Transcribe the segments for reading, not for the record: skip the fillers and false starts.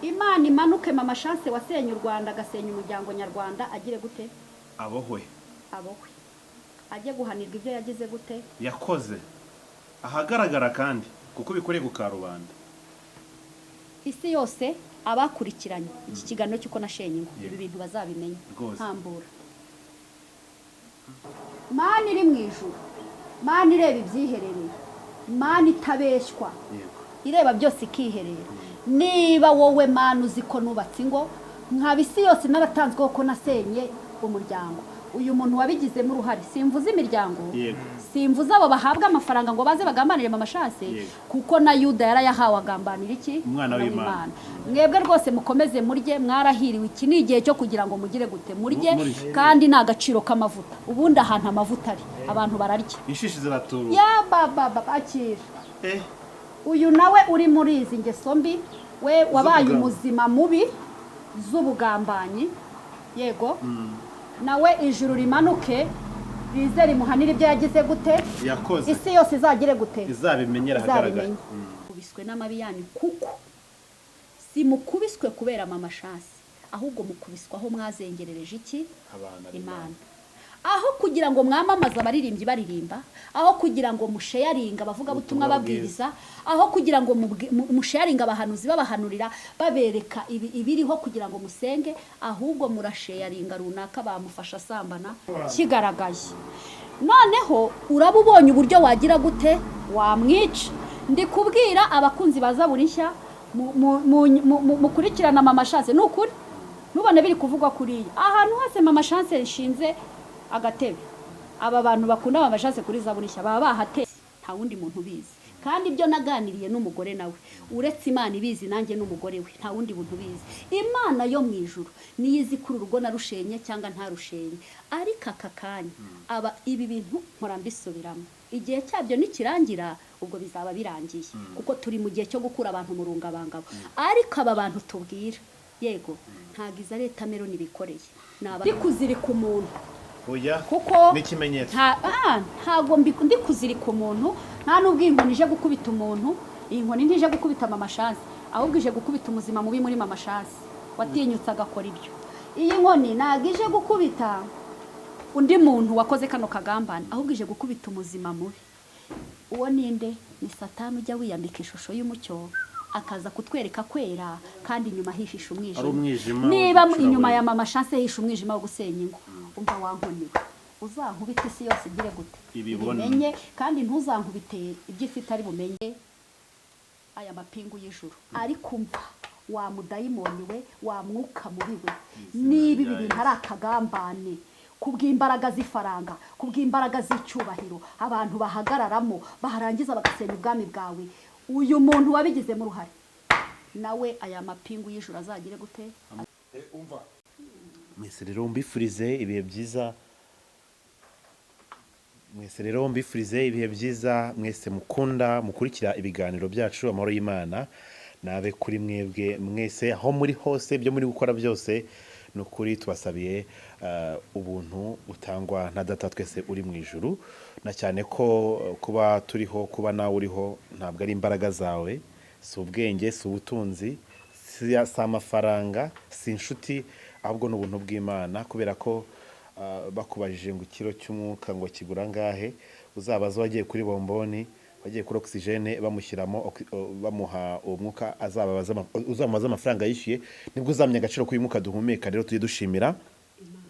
Imana imanuke mama Chance wasenye u Rwanda agasenya umuryango nyarwanda agire gute? Abohwe ajye guhanirwa ibyo yagize gute? yakoze ahagaragara kandi kuko bikoreye ku karubanda. Isi yose abakurikiranye iki kiganiro cyuko nashenye ngo ibi bintu bazabimenya Rwose. hambura. Mana iri mu ijuru, Mana ireba ibyiherereye, Mana itabeshywa, Yego. ireba byose ikiherera. Niba wowe Mana uzi ko nubatse ingo nkaba isi yose naratanzweho ko nasenye umuryango, uyu muntu wabigizemo uruhare, simvuze imiryango, Yego. simvuze abo bahabwa amafaranga ngo baze bagambanire mama Chance, Yego. kuko na Yuda yarayahawe agambanira iki? Umwana w'Imana. Mwebwe rwose mukomeze murye, mwarahiriwe. Iki ni igihe cyo kugira ngo mugire gute? Murye, Murye. kandi ni agaciro k'amavuta. Ubundi ahantu amavuta ari abantu bararya. Inshishi ziratura. Ya baba akira. Eh. Uyu nawe uri muri izi ngeso mbi, we wabaye Z'ubugambanyi. umuzima mubi z'ubugambanyi. Yego. Nawe ijuru rimanuke rize rimuhanira ibyo yagize gute? Yakoze. Isi yose izagire gute? Izabimenyera ahagaragara. Kubiswe n'amabiyani kuko simukubiswe kubera mama Chance, ahubwo mukubiswa aho mwazengerereje iki? Imana. Aho kugira ngo mwamamaze abaririmbyi baririmba, aho kugira ngo musheyaringa bavuga butumwa babwiriza, aho kugira ngo musheyaringa abahanuzi babahanurira babereka ibiriho kugira ngo musenge, ahubwo murasheyaringa runaka bamufasha sambana kigaragaye. Noneho uraba ubonye uburyo wagira gute? Wamwica. Ndi kubwira abakunzi baza buri nshya mukurikirana mama Chance nukuri nubone biri kuvugwa kuriya ahantu hose mama Chance rishinze agatebe, aba bantu bakunda mama Chance kuri za buri nshya baba bahate nta wundi muntu bizi. Kandi ibyo naganiriye n'umugore nawe uretse Imana ibizi nanjye n'umugore we nta wundi buntu bizi. Imana yo mu ijuru niyo izi kuri urugo narushenye cyangwa ntarushenye, ariko aka kanya aba ibi bintu mpora mbisubiramo, igihe cyabyo nikirangira ubwo bizaba birangiye, kuko turi mu gihe cyo gukura abantu mu rungabangabo. Ariko aba bantu tubwira yego ntago iza leta Meloni bikoreye naba kuzirika umuntu. Oya. Kuko n'ikimenyetso. Ntago ndi kuzirika umuntu, nta nubwo inkoni ije gukubita umuntu, iyi nkoni ntije gukubita mama Chance, ahubwo ije gukubita umuzima mubi muri mama Chance watinyutse agakora ibyo. Iyi nkoni ntago ije gukubita undi muntu wakoze kano kagambane, ahubwo ije gukubita umuzima mubi. Uwo ninde? Ni Satani ujya wiyambika ishusho y'umucyo akaza kutwereka kwera kandi inyuma hishisha umwijima. Niba inyuma ya mama Chance hisha umwijima wo gusenya ingo, umva wankoniwe. Uzankubita isi yose igire gute? Ibimenye, kandi ntuzankubite ibyo ifite ari bumenye aya mapingu y'ijuru. Ariko umva wa mudayimoni we, wa mwuka mubi we, niba ibi bintu ari akagambane kubw'imbaraga z'ifaranga, kubw'imbaraga z'icyubahiro abantu bahagararamo baharangiza bagasenya ubwami bwawe, uyu muntu wabigizemo uruhare nawe aya mapingu y'ijuru azagire gute? Umva mwese rero mbifurize ibihe byiza, mwese rero mbifurize ibihe byiza, mwese mukunda mukurikira ibiganiro byacu. Amahoro y'Imana nabe kuri mwebwe mwese aho muri hose, byo muri gukora byose nukuri tubasabiye ubuntu butangwa na data twese uri mu ijuru, na cyane ko kuba turiho, kuba nawe uriho ntabwo ari imbaraga zawe, si ubwenge, si ubutunzi, si amafaranga, si inshuti, ahubwo ni ubuntu bw'Imana. Kubera ko bakubajije ngo ikiro cy'umwuka ngo kigura ngahe, uzabaza wagiye kuri bomboni, wagiye kuri oxygene bamushyiramo bamuha umwuka, uzamubaza amafaranga yishyuye, nibwo uzamenya agaciro k'uyu mwuka duhumeka. Rero tujye dushimira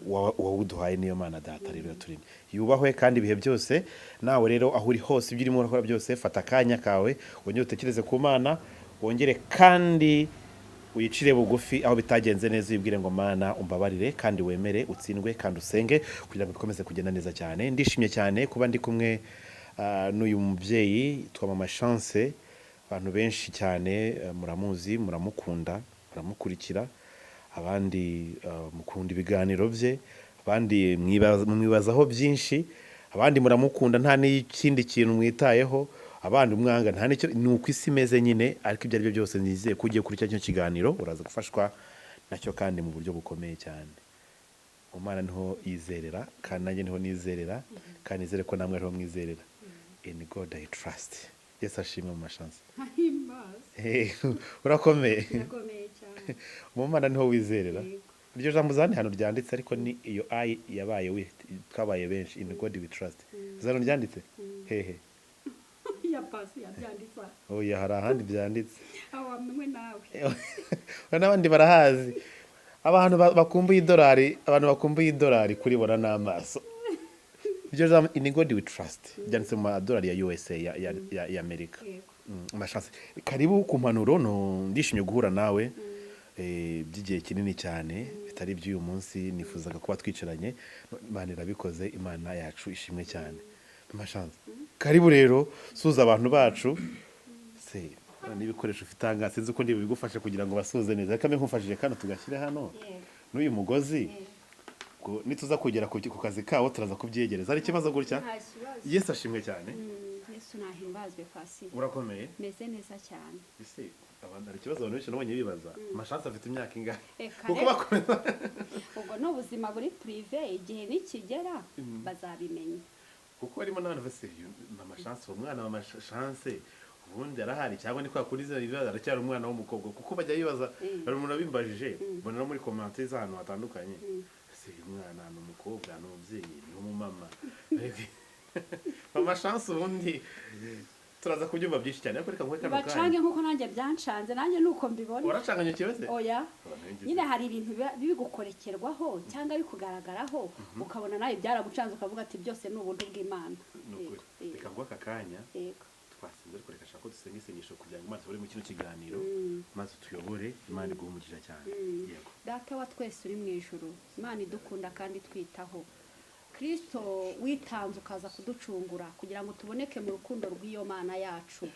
wawuduhaye, niyo Mana data rero yaturemye, yubahwe kandi ibihe byose. Nawe rero aho uri hose, ibyo urimo urakora byose, fata akanya kawe wongere utekereze ku Mana, wongere kandi uyicire bugufi aho bitagenze neza, uyibwire ngo Mana umbabarire, kandi wemere utsindwe kandi usenge kugira ngo bikomeze kugenda neza cyane. Ndishimye cyane kuba ndi kumwe n'uyu mubyeyi twa mama Chance. Abantu benshi cyane muramuzi, muramukunda, muramukurikira, abandi mukunda ibiganiro bye, abandi mwibazaho byinshi, abandi muramukunda nta n'ikindi kintu mwitayeho, abandi umwanga nta n'icyo, ni uko isi imeze nyine. Ariko ibyo ari byo byose nizeye ko ugiye kuri cyo kiganiro uraza gufashwa nacyo kandi mu buryo bukomeye cyane. Umwana niho yizerera, kandi nanjye niho nizerera, kandi nizere ko namwe ariho mwizerera. In God I trust. Yes, ashimwe mama Chance. Urakomeye. mu mana niho wizerera. Yego. Iryo jambo zandi hano ryanditse ariko ni iyo I yabaye we twabaye benshi in God we trust. Zano ryanditse hehe? ya pasi yabyanditse Oya hari ahandi byanditse. awamwe nawe N'abandi barahazi. Abantu bakumbuye idolari, abantu bakumbuye idolari kuribona n'amaso. Iryo jambo in God we trust byanditse mu madolari ya USA ya Amerika. yego Amashansi karibu ku mpanuro no ndishimye guhura nawe by'igihe kinini cyane bitari iby'uyu munsi nifuzaga kuba twicaranye Imana irabikoze Imana yacu ishimwe cyane amashansi karibu rero suza abantu bacu se n'ibikoresho ufite anga sinzi uko ndi bigufashe kugira ngo basuze neza kame nkumfashije kandi tugashyire hano yego n'uyu mugozi nituza kugera ku kazi kawo turaza kubyegereza ari ikibazo gutya nta kibazo Yesu ashimwe cyane Yesu nahimbazwe pasi urakomeye meze neza cyane ese abantu hari ikibazo abantu benshi nabonye bibaza amashansi afite imyaka ingahe Eka kuko rero. bakomeza ubwo ni ubuzima buri prive igihe nikigera bazabimenya kuko harimo n'abantu bose amashansi uwo mwana w'amashansi ubundi arahari cyangwa ni kwa kuri izina ribaza aracyari umwana w'umukobwa kuko bajya bibaza hari umuntu wabimbajije mbona no muri commentaire z'ahantu hatandukanye ese uyu mwana ni umukobwa ni umubyeyi ni umumama amashansi ubundi turaza kubyumva byinshi cyane ariko reka nkwe kano bacange nkuko nanjye byancanze nanjye nuko mbibona waracanganye kibazo oya nyine hari ibintu bigukorekerwaho cyangwa bikugaragaraho ukabona nawe byaragucanze ukavuga ati byose ni ubuntu bw'Imana nukuri reka ngwa aka kanya yego twasinze ariko reka shaka dusenge isengesho kugira ngo Imana tubure mu kino kiganiro maze tuyobore Imana iguhumurije cyane yego data wa twese uri mu ijuru Imana idukunda kandi twitaho Kristo witanze ukaza kuducungura kugira ngo tuboneke mu rukundo rw'iyo Mana yacu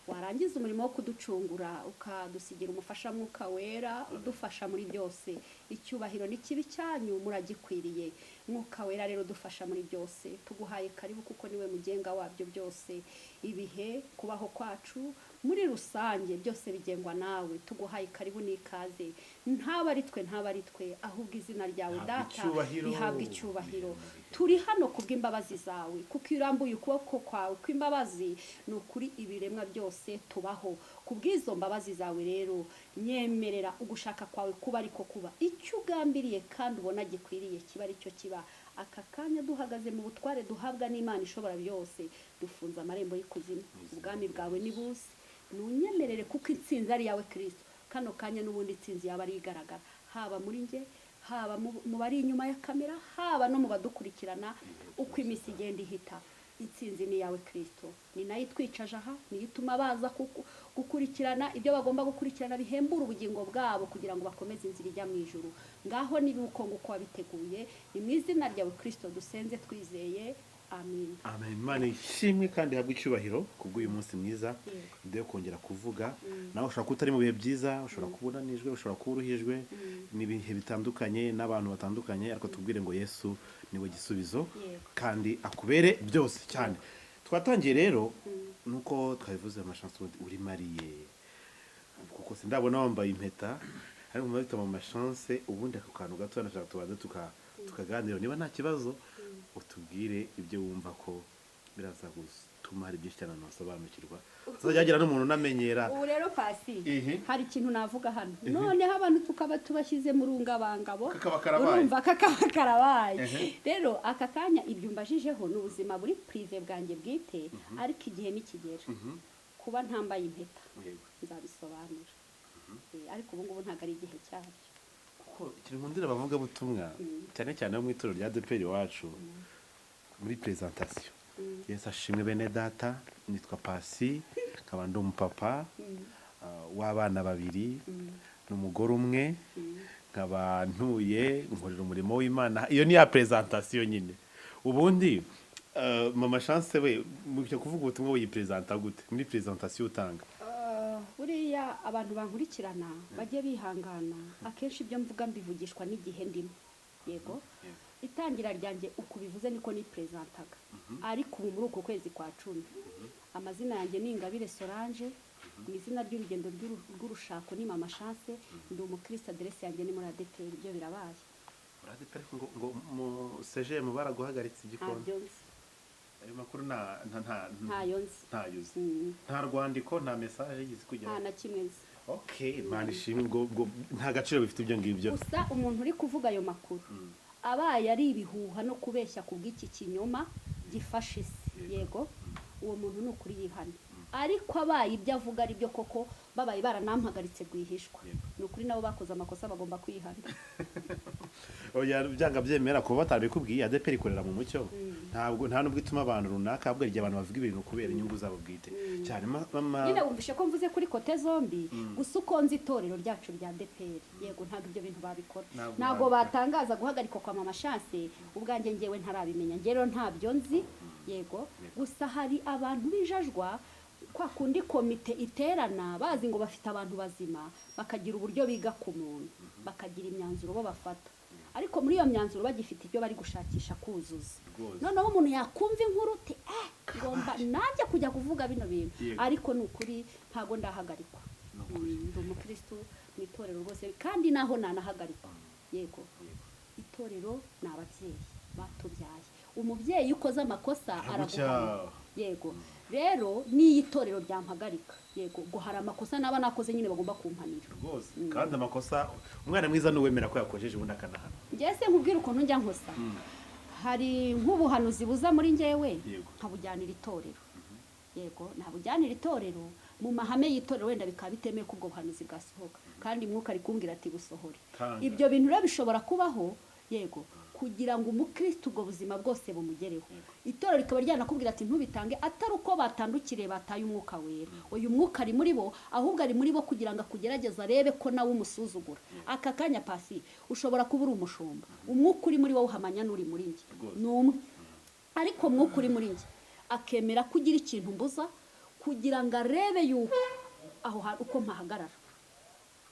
warangiza umurimo wo kuducungura ukadusigira umufasha mwuka wera udufasha muri byose icyubahiro n'ikibi cyanyu muragikwiriye mwuka wera rero dufasha muri byose tuguhaye karibu kuko niwe mugenga wabyo byose ibihe kubaho kwacu muri rusange byose bigengwa nawe tuguhaye karibu n'ikaze ntaba ari twe ahubwo izina ryawe data rihabwa icyubahiro turi hano kubw'imbabazi zawe kuko irambuye ukuboko kwawe kw'imbabazi ni ukuri ibiremwa byose tubaho kubw'izo mbabazi zawe rero nyemerera ugushaka kwawe kuba ariko kuba icyo ugambiriye kandi ubona gikwiriye kiba aricyo kiba aka kanya duhagaze mu butware duhabwa n'Imana ishobora byose dufunze amarembo y'ikuzimu ubwami bwawe ni busi nunyemerere kuko intsinzi ari yawe Kristo kano kanya n'ubundi intsinzi yaba ari igaragara haba muri nge haba mu bari inyuma ya kamera haba no mu badukurikirana uko iminsi igenda ihita intsinzi ni yawe Kristo ni nayo itwicaje aha niyo ituma baza gukurikirana ibyo bagomba gukurikirana bihembura ubugingo bwabo kugira ngo bakomeze inzira ijya mu ijuru ngaho niba uko nguko wabiteguye ni mu izina ryawe Kristo dusenze twizeye amen amen Imana ishimwe kandi habwe icyubahiro kubw'uyu munsi mwiza nde kongera kuvuga nawe ushobora kuba utari mu bihe byiza ushobora kuba unanijwe ushobora kuba uruhijwe n'ibihe bitandukanye n'abantu batandukanye ariko tubwire ngo Yesu niwe gisubizo kandi akubere byose cyane twatangiye rero nuko twabivuze amashansi uri mariye kuko sindabona wambaye impeta ariko mu bita mu mashansi ubundi ako kantu gato nashaka tubanze tukaganira niba nta kibazo utubwire ibyo wumva ko biraza gutuma hari byinshi cyane nasobanukirwa tuzagira n'umuntu unamenyera ubu rero pasi hari ikintu navuga hano noneho abantu tukaba tubashyize mu rungabangabo urumva kakaba karabaye rero aka kanya ibyo mbajijeho ni ubuzima buri prive bwanjye bwite ariko igihe nikigera kuba ntambaye impeta nzabisobanura ariko ubu ngubu ntabwo ari igihe cyabyo kiri mu ndira bavuga butumwa cyane cyane mu itorero rya DPR iwacu muri presentation Yesu ashimwe bene data nitwa Pasi nkaba ndi umupapa w'abana babiri n'umugore umwe nkaba ntuye nkorera umurimo w'Imana iyo ni ya presentation nyine ubundi mama chance we mu cyo kuvuga ubutumwa wiyipresenta gute muri presentation utanga buriya abantu bankurikirana bajye bihangana akenshi ibyo mvuga mbivugishwa n'igihe ndimo yego itangira ryanjye uko bivuze niko ni presentaga ariko ubu muri uko kwezi kwa 10 amazina yanjye ni Ingabire Solange mu izina ry'urugendo rw'urushako ni mama chance ndi umukristo adresse yanjye ni muri ADPR ibyo birabaye muri ADPR ngo mu CGM baraguhagaritse igikondo ayo makuru ntayo nzi ntayuzi nta rwandiko nta message yigize kugera nta na kimwe nzi. okay Imana ishimwe ngo nta gaciro bifite ibyo ngibyo gusa umuntu uri kuvuga ayo makuru abaye ari ibihuha no kubeshya kubw'iki kinyoma gifashe isi yego uwo muntu ni ukuri yihana, ariko abaye ibyo avuga ari byo koko babaye baranampagaritse rwihishwa ni ukuri nabo bakoze amakosa bagomba kwihana. oya byanga byemera kuba batabikubwiye ADEPR ikorera mu mucyo nta nubwo ituma abantu runaka ahubwo igihe abantu bavuga ibintu kubera inyungu zabo bwite cyane nyine wumvishe ko mvuze kuri kote zombi gusa uko nzi itorero ryacu rya ADEPR yego ntabwo ibyo bintu babikora ntabwo batangaza guhagarika kwa mama Chance ubwanjye ngewe ntarabimenya ngero ntabyo nzi yego gusa hari abantu bijajwa kwa kundi komite iterana bazi ngo bafite abantu bazima bakagira uburyo biga ku muntu bakagira imyanzuro bo bafata, ariko muri iyo myanzuro bagifite ibyo bari gushakisha kuzuza. Noneho umuntu yakumva inkuru uti ngomba nanjye kujya kuvuga bino bintu ariko ni ukuri ntago ndahagarikwa ndi umukristo mu itorero rwose kandi naho nanahagarikwa yego itorero ni ababyeyi batubyaye umubyeyi ukoze amakosa araguhana yego rero n'iyi torero ryampagarika yego ngo hari amakosa naba nakoze nyine bagomba kumpanira rwose kandi amakosa umwana mwiza nuwemera ko yakojeje ubundi akanahana ngese nkubwira ukuntu njya nkosa hari nk'ubuhanuzi buza muri njyewe nkabujyanira itorero yego ntabujyanira itorero mu mahame y'itorero wenda bikaba bitemeye ko ubwo buhanuzi bwasohoka kandi mwuka ari kumbwira ati busohore ibyo bintu rero bishobora kubaho yego kugira ngo umukristo ubwo buzima bwose bumugereho itorero rikaba ryanakubwira ati ntubitange atari uko batandukire bataye umwuka wera uyu mwuka ari muri bo ahubwo ari muri bo kugira ngo akugerageze arebe ko nawe umusuzugura aka kanya pasi ushobora kuba uri umushumba umwuka uri muri wowe uhamanya n'uri muri njye n'umwe ariko umwuka uri muri njye akemera kugira ikintu mbuza kugira ngo arebe yuko aho uko mpahagarara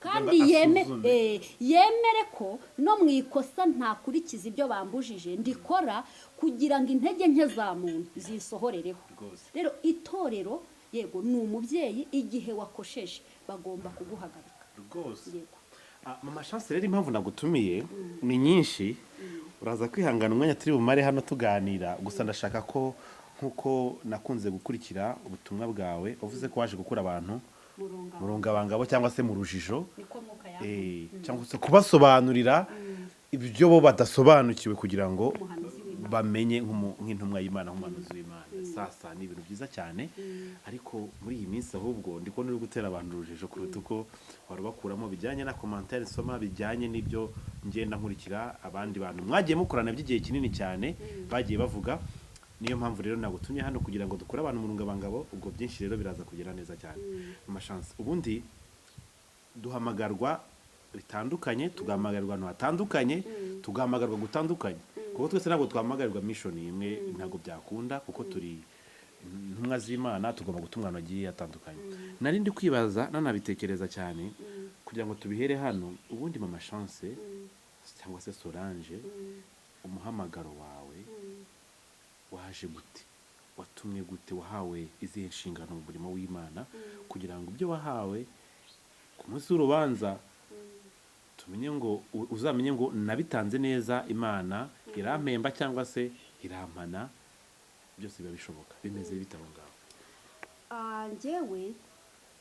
kandi yemere ko no mu ikosa ntakurikiza ibyo bambujije ndikora kugira ngo intege nke za muntu zisohorereho. Rero itorero yego ni umubyeyi igihe wakosheje bagomba kuguhagarika rwose. Mama Chance rero impamvu nagutumiye ni nyinshi uraza kwihangana umwanya turi bumare hano tuganira gusa ndashaka ko nkuko nakunze gukurikira ubutumwa bwawe uvuze ko waje gukura abantu mu rungabangabo cyangwa se mu rujijo cyangwa se kubasobanurira ibyo bo badasobanukiwe kugira ngo bamenye nk'intumwa y'Imana nk'umuhanuzi w'Imana. Sasa ni ibintu byiza cyane ariko muri iyi minsi ahubwo ndiko uri gutera abantu urujijo kuruta uko warubakuramo bijyanye na commentaire soma bijyanye n'ibyo ngenda nkurikira abandi bantu mwagiye mukorana by'igihe kinini cyane bagiye bavuga. Niyo mpamvu rero nagutumye hano kugira ngo dukore abantu mu rungabangabo ubwo byinshi rero biraza kugera neza cyane. Mama Chance ubundi duhamagarwa bitandukanye tugahamagarwa ahantu hatandukanye tugahamagarwa gutandukanye kuko twese ntabwo twahamagarwa mission imwe ntabwo byakunda kuko turi intumwa z'Imana tugomba gutuma abantu bagiye atandukanye. Nari ndi kwibaza nanabitekereza cyane kugira ngo tubihere hano ubundi Mama Chance cyangwa se Solange umuhamagaro wawe waje gute watumwe gute wahawe izihe nshingano mu murimo w'Imana kugira ngo ibyo wahawe ku munsi w'urubanza tumenye ngo uzamenye ngo nabitanze neza Imana irampemba cyangwa se irampana byose biba bishoboka bimeze bitabo ngaho. Njyewe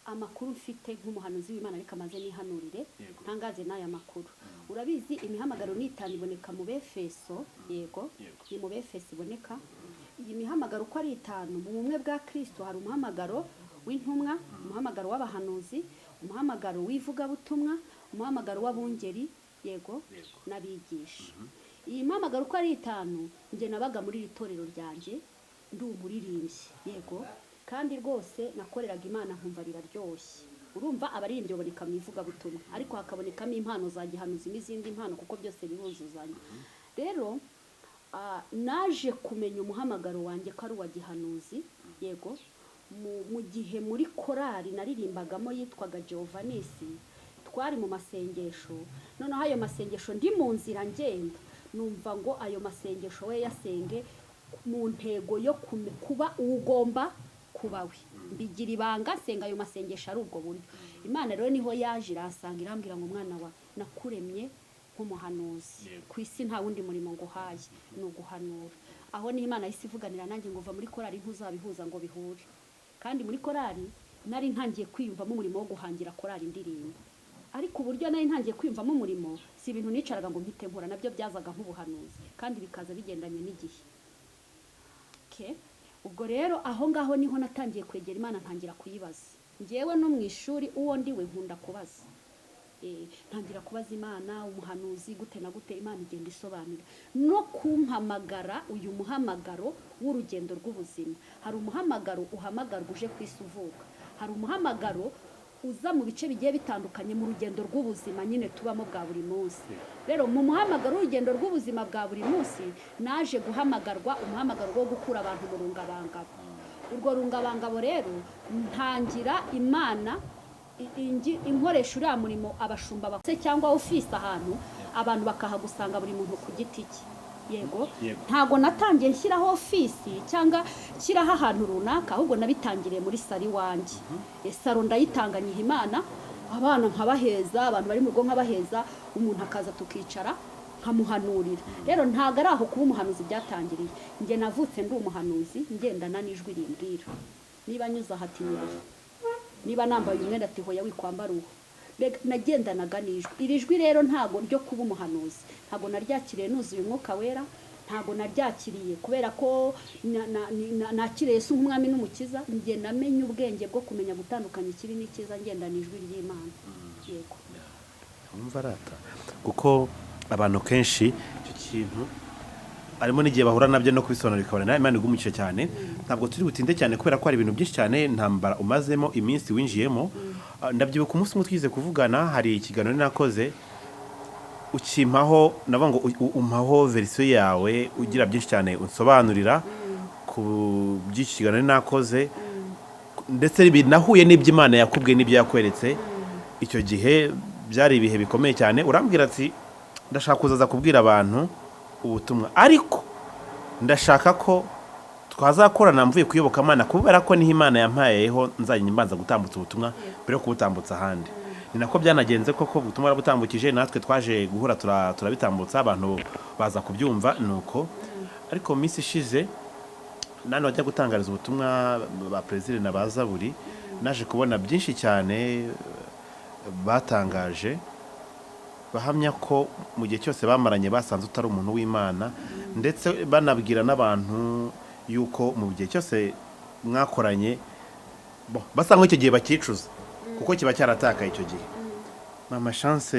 amakuru mfite nk'umuhanuzi w'Imana ariko amaze nihanurire ntangaze n'aya makuru. Urabizi imihamagaro n'itanu iboneka mu Befeso yego ni mu Befeso iboneka. Iyi mihamagaro uko ari itanu mu bumwe bwa Kristo hari umuhamagaro w'intumwa umuhamagaro w'abahanuzi umuhamagaro w'ivugabutumwa umuhamagaro w'abungeri yego n'abigisha. Iyi mihamagaro uko ari itanu nge nabaga muri iri torero ryanjye ndi umuririmbyi yego kandi rwose nakoreraga Imana nkumva biraryoshye. Urumva abaririmbyi baboneka mu ivugabutumwa ariko hakabonekamo impano za gihanuzi n'izindi mpano kuko byose bihuzuzanya. Rero naje kumenya umuhamagaro wanjye ko ari uwa gihanuzi yego mu gihe muri korali naririmbagamo yitwaga Giovanisi twari mu masengesho noneho ayo masengesho ndi mu nzira ngenda numva ngo ayo masengesho we yasenge mu ntego yo kuba ugomba kuba we mbigira ibanga senga ayo masengesho ari ubwo buryo. Imana rero niho yaje irasanga irambwira ngo mwana wa nakuremye nk'umuhanuzi ku isi nta wundi murimo nguhaye ni uguhanura aho niho Imana yahise ivuganira nanjye ngo uva muri korari ntuzabihuza ngo bihure, kandi muri korari nari ntangiye kwiyumvamo umurimo wo guhangira korari indirimbo, ariko uburyo nari ntangiye kwiyumvamo umurimo si ibintu nicaraga ngo mpite nkora, nabyo byazaga nk'ubuhanuzi kandi bikaza bigendanye n'igihe. Ubwo rero aho ngaho niho natangiye kwegera Imana ntangira kuyibaza, ngewe no mu ishuri uwo ndiwe nkunda kubaza, ntangira kubaza Imana umuhanuzi gute na gute, Imana igenda isobanura no kumpamagara. Uyu muhamagaro w'urugendo rw'ubuzima, hari umuhamagaro uhamagarwa uje ku isi uvuka, hari umuhamagaro uza mu bice bigiye bitandukanye mu rugendo rw'ubuzima nyine tubamo bwa buri munsi. Rero mu muhamagaro w'urugendo rw'ubuzima bwa buri munsi naje guhamagarwa umuhamagaro wo gukura abantu mu rungabangabo. Urwo rungabangabo rero ntangira Imana inkoresha uriya murimo abashumba bakose cyangwa ofisi ahantu abantu bakahagusanga buri muntu ku giti cye. Yego, ntago natangiye nshyiraho ofisi cyangwa nshyiraho ahantu runaka, ahubwo nabitangiriye muri sari wanjye. Saro ndayitanganyiha Imana, abana nkabaheza, abantu bari mu rugo nkabaheza, umuntu akaza tukicara nkamuhanurira. Rero ntago ari aho kuba umuhanuzi byatangiriye, njye navutse ndi umuhanuzi ngendana n'ijwi rimbwira, niba nyuze ahati nyura, niba nambaye umwenda ati hoya wikwambara uwo, nagendanaga n'ijwi. Iri jwi rero ntago ryo kuba umuhanuzi, ntago naryakiriye nuzuye umwuka wera, ntago naryakiriye kubera ko nakiriye Yesu nk'umwami n'umukiza. Njye namenye ubwenge bwo kumenya gutandukanya ikibi n'ikiza ngendana ijwi ry'Imana. Yego, umva arata kuko abantu kenshi icyo kintu arimo n'igihe bahura nabyo no kubisobanura bikabona Imana igumukiye cyane. Ntabwo turi butinde cyane kubera ko hari ibintu byinshi cyane ntambara umazemo iminsi winjiyemo. Ndabyibuka umunsi umwe twize kuvugana, hari ikiganiro nakoze ukimpaho navuga ngo umpaho verisiyo yawe ugira byinshi cyane unsobanurira ku by'iki kiganiro nakoze, ndetse binahuye n'iby'Imana yakubwiye n'ibyo yakweretse. Icyo gihe byari ibihe bikomeye cyane. Urambwira ati ndashaka kuzaza kubwira abantu ubutumwa, ariko ndashaka ko twazakorana mvuye kuyoboka Imana kubera ko niho Imana yampayeho nzajya mbanza gutambutsa ubutumwa mbere yo kubutambutsa ahandi. Ni nako byanagenze koko ubutumwa burabutambukije, natwe twaje guhura turabitambutsa, abantu baza kubyumva nuko. Ariko mu minsi ishize nane wajya gutangariza ubutumwa ba Perezida na ba Zaburi, naje kubona byinshi cyane batangaje, bahamya ko mu gihe cyose bamaranye basanze utari umuntu w'Imana, ndetse banabwira n'abantu yuko mu gihe cyose mwakoranye basa nk'icyo gihe bakicuza kuko kiba cyaratakaye icyo gihe. Mama chance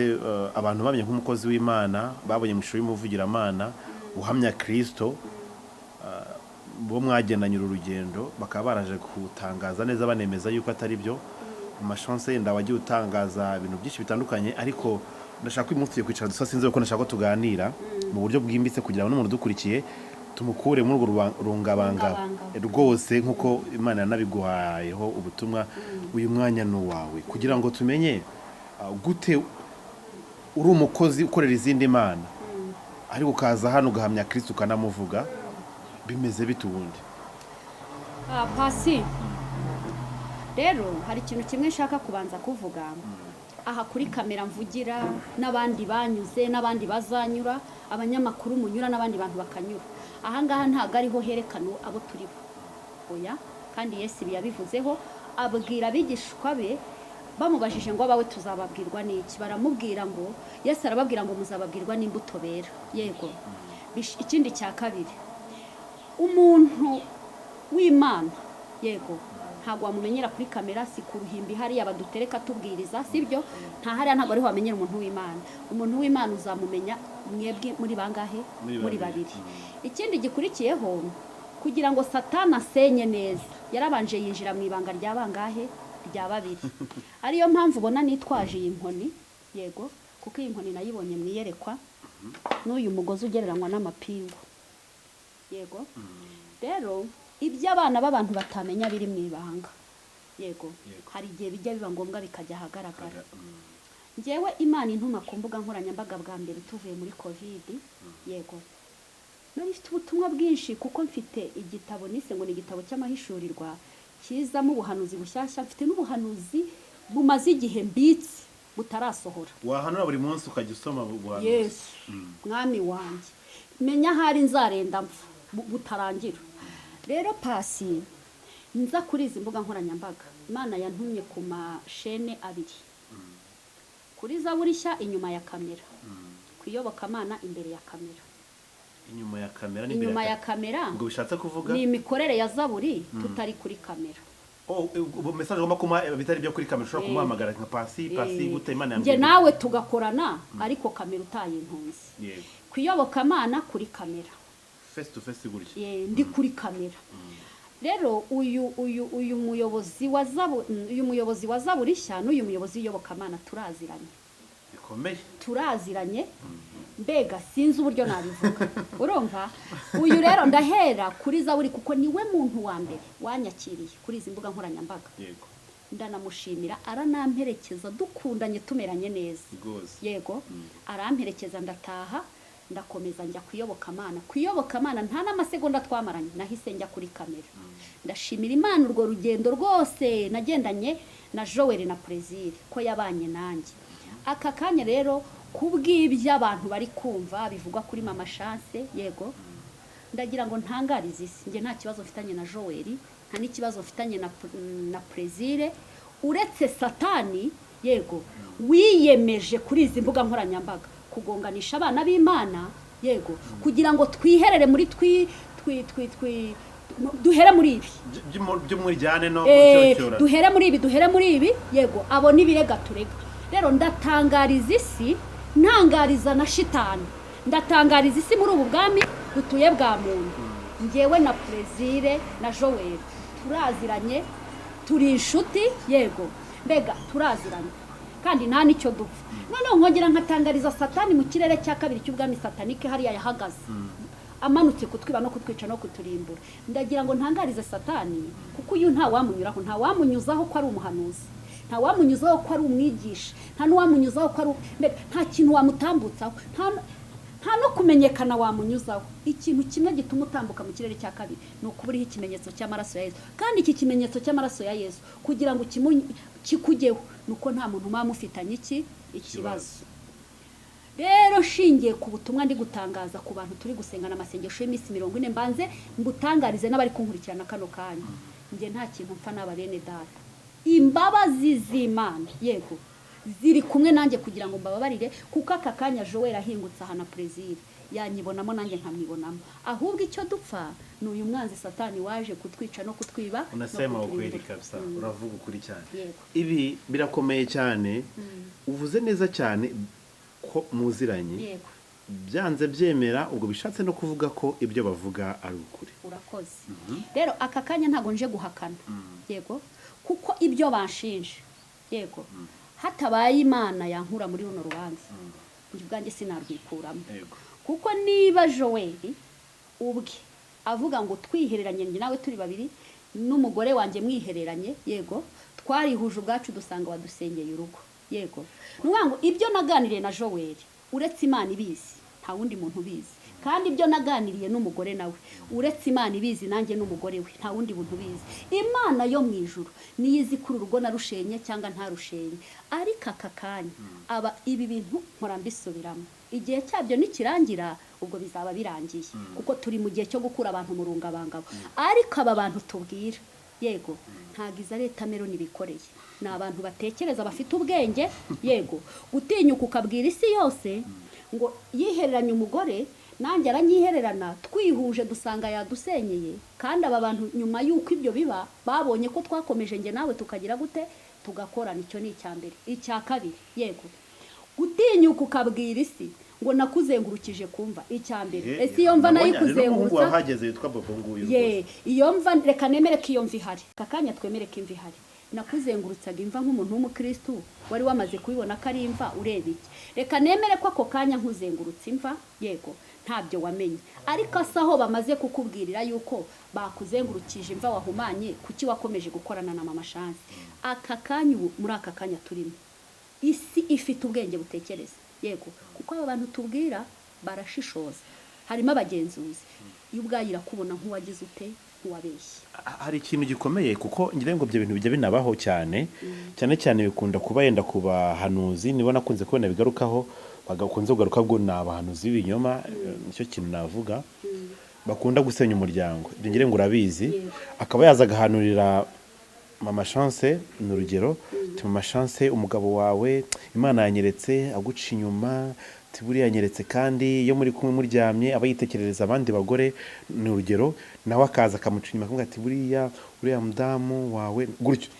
abantu bamenye nk'umukozi w'Imana, babonye mu ishuri y'umuvugiramana uhamya Kristo, bo mwagendanye urugendo, bakaba baraje kutangaza neza banemeza yuko atari byo. Mama chance yenda wagiye utangaza ibintu byinshi bitandukanye, ariko ndashaka ko umunsi kwicara dusa sinzi ko ndashaka ko tuganira mu buryo bwimbitse kugira ngo n'umuntu dukurikiye tumukure muri urwo rungabanga rwose nk'uko Imana yanabiguhayeho ubutumwa. Uyu mwanya ni uwawe kugira ngo tumenye gute uri umukozi ukorera izindi Mana ariko ukaza hano ugahamya Kristo ukanamuvuga, bimeze bite ubundi? Pasi, rero hari ikintu kimwe nshaka kubanza kuvuga aha kuri kamera mvugira, n'abandi banyuze n'abandi bazanyura, abanyamakuru munyura n'abandi bantu bakanyura. Ahangaha ntago ariho herekana abo turi bo, oya. Kandi Yesu yabivuzeho, abwira abigishwa be bamubajije ngo abawe tuzababwirwa n'iki, baramubwira ngo Yesu arababwira ngo muzababwirwa n'imbuto bera. Yego. Ikindi cya kabiri, umuntu w'Imana, yego, ntago wamumenyera kuri kamera, si ku ruhimbi hariya badutereka tubwiriza, sibyo? Nta hariya ntago ariho wamenyera umuntu w'Imana. Umuntu w'Imana uzamumenya mwebwe muri bangahe? Muri babiri. Ikindi gikurikiyeho, kugira ngo Satani asenye neza, yarabanje yinjira mu ibanga rya bangahe? Rya babiri. Ariyo mpamvu ubona nitwaje iyi nkoni, yego, kuko iyi nkoni nayibonye mwiyerekwa n'uyu mugozi ugereranywa n'amapingu. Yego. Rero ibyo abana b'abantu batamenya biri mu ibanga, yego, hari igihe bijya biba ngombwa bikajya ahagaragara. Njyewe Imana intuma ku mbuga nkoranyambaga bwa mbere tuvuye muri COVID, yego, nari mfite ubutumwa bwinshi kuko mfite igitabo nise ngo ni igitabo cy'amahishurirwa kizamo ubuhanuzi bushyashya. Mfite n'ubuhanuzi bumaze igihe mbitse butarasohora. Wahanura buri munsi ukajya usoma ubuhanuzi. Yesu mwami wanjye, menya hari nzarenda mpfa, butarangira. Rero Pasi nza kuri izi mbuga nkoranyambaga, Imana yantumye ku mashene abiri, kuri Zaburi nshya inyuma ya kamera, kuyobokamana imbere ya kamera. inyuma ya kamera ni Inyuma ya kamera ngo bishatse kuvuga ni imikorere ya Zaburi tutari kuri kamera. message ngoma kuma bitari byo kuri kamera ushobora kumuhamagara nka Pasi gute Imana nge nawe tugakorana ariko kamera utayintunze. yego Kuyobokamana kuri kamera, face to face gutya ndi kuri kamera. Rero uyu muyobozi wa Zaburi nshya n'uyu muyobozi w'iyobokamana turaziranye bikomeye, turaziranye mbega sinzi uburyo nabivuga. Urumva uyu rero ndahera kuri Zaburi kuko niwe muntu wa mbere wanyakiriye kuri izi mbuga nkoranyambaga. yego Ndanamushimira, aranamperekeza dukundanye tumeranye neza. Yego aramperekeza, ndataha ndakomeza njya kuyobokamana nta n'amasegonda twamaranye nahise njya kuri kamera. Ndashimira Imana urwo rugendo rwose nagendanye na Joel na Plaisir ko yabanye nanjye. Aka kanya rero kubw'ibyo abantu bari kumva bivugwa kuri Mama Chance, yego ndagira ngo ntangarize isi, nge nta kibazo mfitanye na Joel, nta n'ikibazo mfitanye na Plaisir, uretse Satani yego wiyemeje kuri izi mbuga nkoranyambaga kugonganisha abana b'Imana, yego kugira ngo twiherere muri duhere muri ibi by'umwijyane no gucyocyorana, duhere muri ibi yego abo nibirega turega. Rero ndatangariza isi, ntangariza na shitani, ndatangariza isi muri ubu bwami dutuye bwa muntu. Ngewe na Plaisir na Joel turaziranye, turi inshuti, yego mbega turaziranye kandi nta nicyo dupfa. Noneho nkongera nkatangariza Satani mu kirere cya kabiri cy'ubwami satanike hariya yahagaze amanutse kutwiba no kutwica no kuturimbura. Ndagira ngo ntangarize Satani kuko uyu nta wamunyuraho, nta wamunyuzaho ko ari umuhanuzi, nta wamunyuzaho ko ari umwigisha, nta n'uwamunyuzaho ko ari nta kintu wamutambutsaho, nta no kumenyekana wamunyuzaho. Ikintu kimwe gituma utambuka mu kirere cya kabiri ni ukuburiho ikimenyetso cy'amaraso ya Yesu, kandi iki kimenyetso cy'amaraso ya Yesu kugira ngo kikugeho nuko nta muntu mufitanye ikibazo. Rero shingiye ku butumwa ndi gutangaza ku bantu turi gusengana amasengesho y'iminsi 40, mbanze mbutangarize n'abari kunkurikirana kano kanya, nge nta kintu mpfa n'aba bene data. Imbabazi z'Imana yego ziri kumwe nanjye kugira ngo mbababarire, kuko aka kanya Joel ahingutse aha na Plaisir yanyibonamo nanjye nkamwibonamo. Ahubwo icyo dupfa ni uyu mwanzi Satani waje kutwica no kutwiba. Unasema ukweli kabisa, uravuga ukuri cyane. Ibi birakomeye cyane, uvuze neza cyane ko muziranye. Yego byanze byemera ubwo bishatse no kuvuga ko ibyo bavuga ari ukuri. Urakoze. Rero aka kanya ntago nje guhakana, yego kuko ibyo banshinje, yego hatabaye Imana yankura muri runo rubanza njye ubwanjye sinarwikuramo. Kuko niba Joel ubwe avuga ngo twihereranye njye nawe turi babiri n'umugore wanjye mwihereranye, yego twarihuje ubwacu dusanga wadusengeye urugo, yego nuvuga ngo ibyo naganiriye na Joel uretse Imana ibizi nta wundi muntu ubizi, kandi ibyo naganiriye n'umugore nawe uretse Imana ibizi nanjye n'umugore we nta wundi muntu ubizi. Imana yo mu ijuru niyo izi kuri urugo narushenye cyangwa ntarushenye. Ariko aka kanya aba ibi bintu nkora mbisubiramo, igihe cyabyo nikirangira ubwo bizaba birangiye, kuko turi mu gihe cyo gukura abantu mu rungabangabo. Ariko aba bantu tubwira, yego ntago iza leta Meloni bikoreye, ni abantu batekereza bafite ubwenge, yego gutinyuka ukabwira isi yose ngo yihereranye umugore nanjye aranyihererana, twihuje dusanga yadusenyeye. Kandi aba bantu nyuma y'uko ibyo biba babonye ko twakomeje nge nawe tukagira gute tugakorana. Icyo ni icyambere. Icya kabiri, yego gutinyuka ukabwira isi ngo nakuzengurukije kumva. Icyambere ese iyo mva nayikuzengurutsa wahageze yitwa Bobo nguyu, iyo mva reka nemere ko iyo mva ihari, kakanya twemere ko imva ihari. Nakuzengurutsaga imva nk'umuntu w'umukristo wari wamaze kubibona ko ari imva, ureba iki. Reka nemere ko ako kanya nkuzengurutsa imva, yego ntabyo wamenye. Ariko asaho bamaze kukubwirira yuko bakuzengurukije imva wahumanye, kuki wakomeje gukorana na Mama Chance. Aka kanya ubu muri aka kanya turimo isi ifite ubwenge butekereza, yego kuko aba bantu tubwira barashishoza, harimo abagenzuzi. Iyo ubwayira kubona nk'uwagize ute wabeshye. Hari ikintu gikomeye kuko ngira ngo ibyo bintu bijya binabaho cyane cyane bikunda kuba yenda ku bahanuzi, nibona kunze kubona bigarukaho bagakunze kugaruka bwo nabahanuzi b'ibinyoma. Nicyo kintu navuga bakunda gusenya umuryango ngire ngo urabizi Yego. akaba yaza agahanurira mama Chance ni urugero mama Chance umugabo wawe Imana yanyeretse aguca inyuma buriya yanyeretse kandi iyo muri kumwe muryamye aba yitekerereza abandi bagore ni urugero nawe akaza akamuca inyuma akavuga ati buriya mudamu wawe gutyo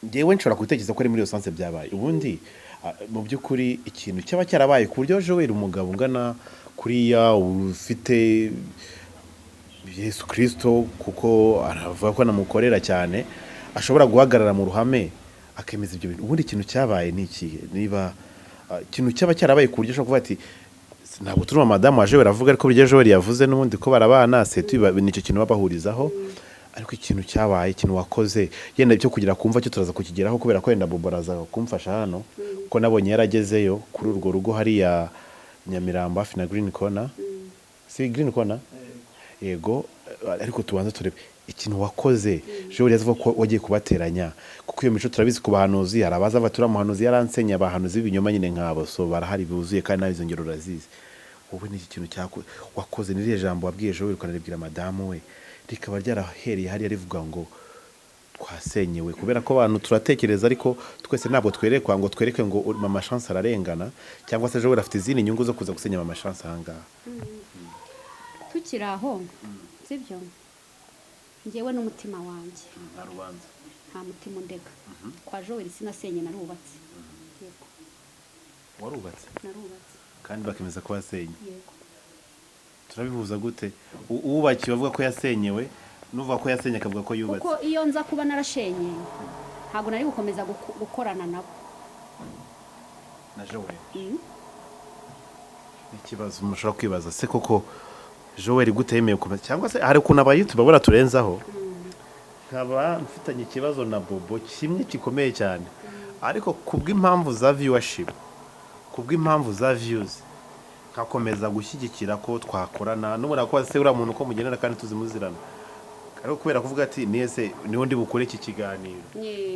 ngewe nshobora kubitekereza ko ari muri iyo sanse byabaye ubundi mu by'ukuri ikintu cyaba cyarabaye ku buryo Joel umugabo ungana kuriya ufite Yesu Kristo kuko aravuga ko anamukorera cyane ashobora guhagarara mu ruhame akemeza ibyo bintu ubundi ikintu cyabaye ni iki niba ikintu cyaba cyarabaye ku buryo ushobora kuvuga ati ntabwo turi madamu wa Joel avuga ariko buryo Joel yavuze n'ubundi ko barabana nicyo kintu babahurizaho ariko ikintu cyabaye ikintu wakoze yenda byo kugira kumva cyo turaza kukigeraho kubera ko yenda Bobo araza kumfasha hano ko nabonye yaragezeyo kuri urwo rugo hariya Nyamirambo hafi na Green Corner si Green Corner yego ariko tubanza turebe ikintu wakoze Joel yavuga ko wagiye kubateranya kuko iyo mico turabizi ku bahanuzi arabaza abatura muhanuzi yaransenya abahanuzi b'ibinyoma nyine nkabo so barahari buzuye kandi nabizo ngero urazizi wowe n'iki kintu wakoze niriye jambo wabwiye Joel ukanaribwira madamu we rikaba ryarahereye hariya rivuga ngo twasenyewe kubera ko abantu turatekereza ariko twese ntabwo twerekwa ngo twereke ngo mama Chance ararengana cyangwa se Joel afite izindi nyungu zo kuza gusenya mama Chance ahangaha tukiri aho sibyo ngewe n'umutima wanjye nta mutima undega kwa Joel sinasenye narubatse yego warubatse narubatse kandi bakemeza ko wasenye yego turabihuza gute uwubakiye bavuga ko yasenyewe nuvuga ko yasenye akavuga ko yubatse kuko iyo nza kuba narashenye ntabwo nari gukomeza gukorana nabo na Joel ikibazo mushobora kwibaza se koko Joel gute yemeye kuba cyangwa se hari ukuntu abayutuba baraturenzaho nkaba mfitanye ikibazo na Bobo kimwe gikomeye cyane ariko kubw'impamvu za viewership kubw'impamvu za views kakomeza gushyigikira ko twakorana n'ubona ko se ura muntu ko mugenera kandi tuzimuzirana ariko kubera kuvuga ati nese niho ndi bukore iki kiganiro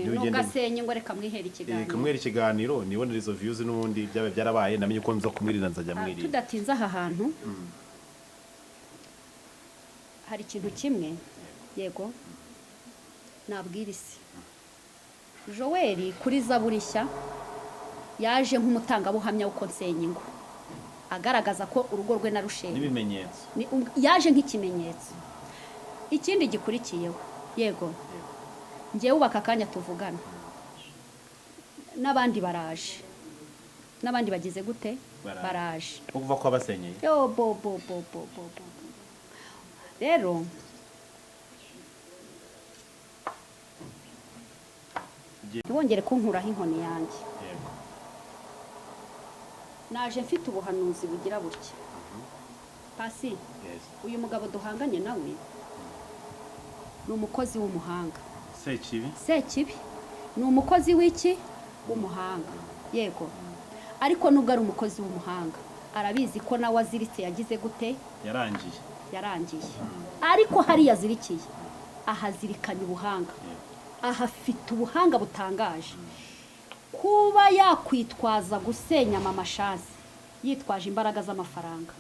nugasenye ngo reka mwihere ikiganiro kamwera ikiganiro nibonera izo views n'ubundi byabe byarabaye namenye ko nzo kumwirira nzajya mwirira tudatinze aha hantu hari ikintu kimwe yego nabwirisi Joel kuri Zaburishya yaje nk'umutangabuhamya w'uko nsenya ingo agaragaza ko urugo rwe narushenye n'ibimenyetso yaje nk'ikimenyetso ikindi gikurikiyeho yego ngewe ubaka akanya tuvugana n'abandi baraje n'abandi bagize gute baraje uvuga ko abasenyeye yo bo rero ntibongere kunkuraho inkoni yanjye naje mfite ubuhanuzi bugira butya pasi uyu mugabo duhanganye nawe ni umukozi w'umuhanga sekibi ni umukozi w'iki w'umuhanga yego ariko nubwo ari umukozi w'umuhanga arabizi ko nawe aziritse yagize gute yarangiye ariko hari yazirikiye ahazirikanye ubuhanga ahafite ubuhanga butangaje kuba yakwitwaza gusenya mama Chance yitwaje imbaraga z'amafaranga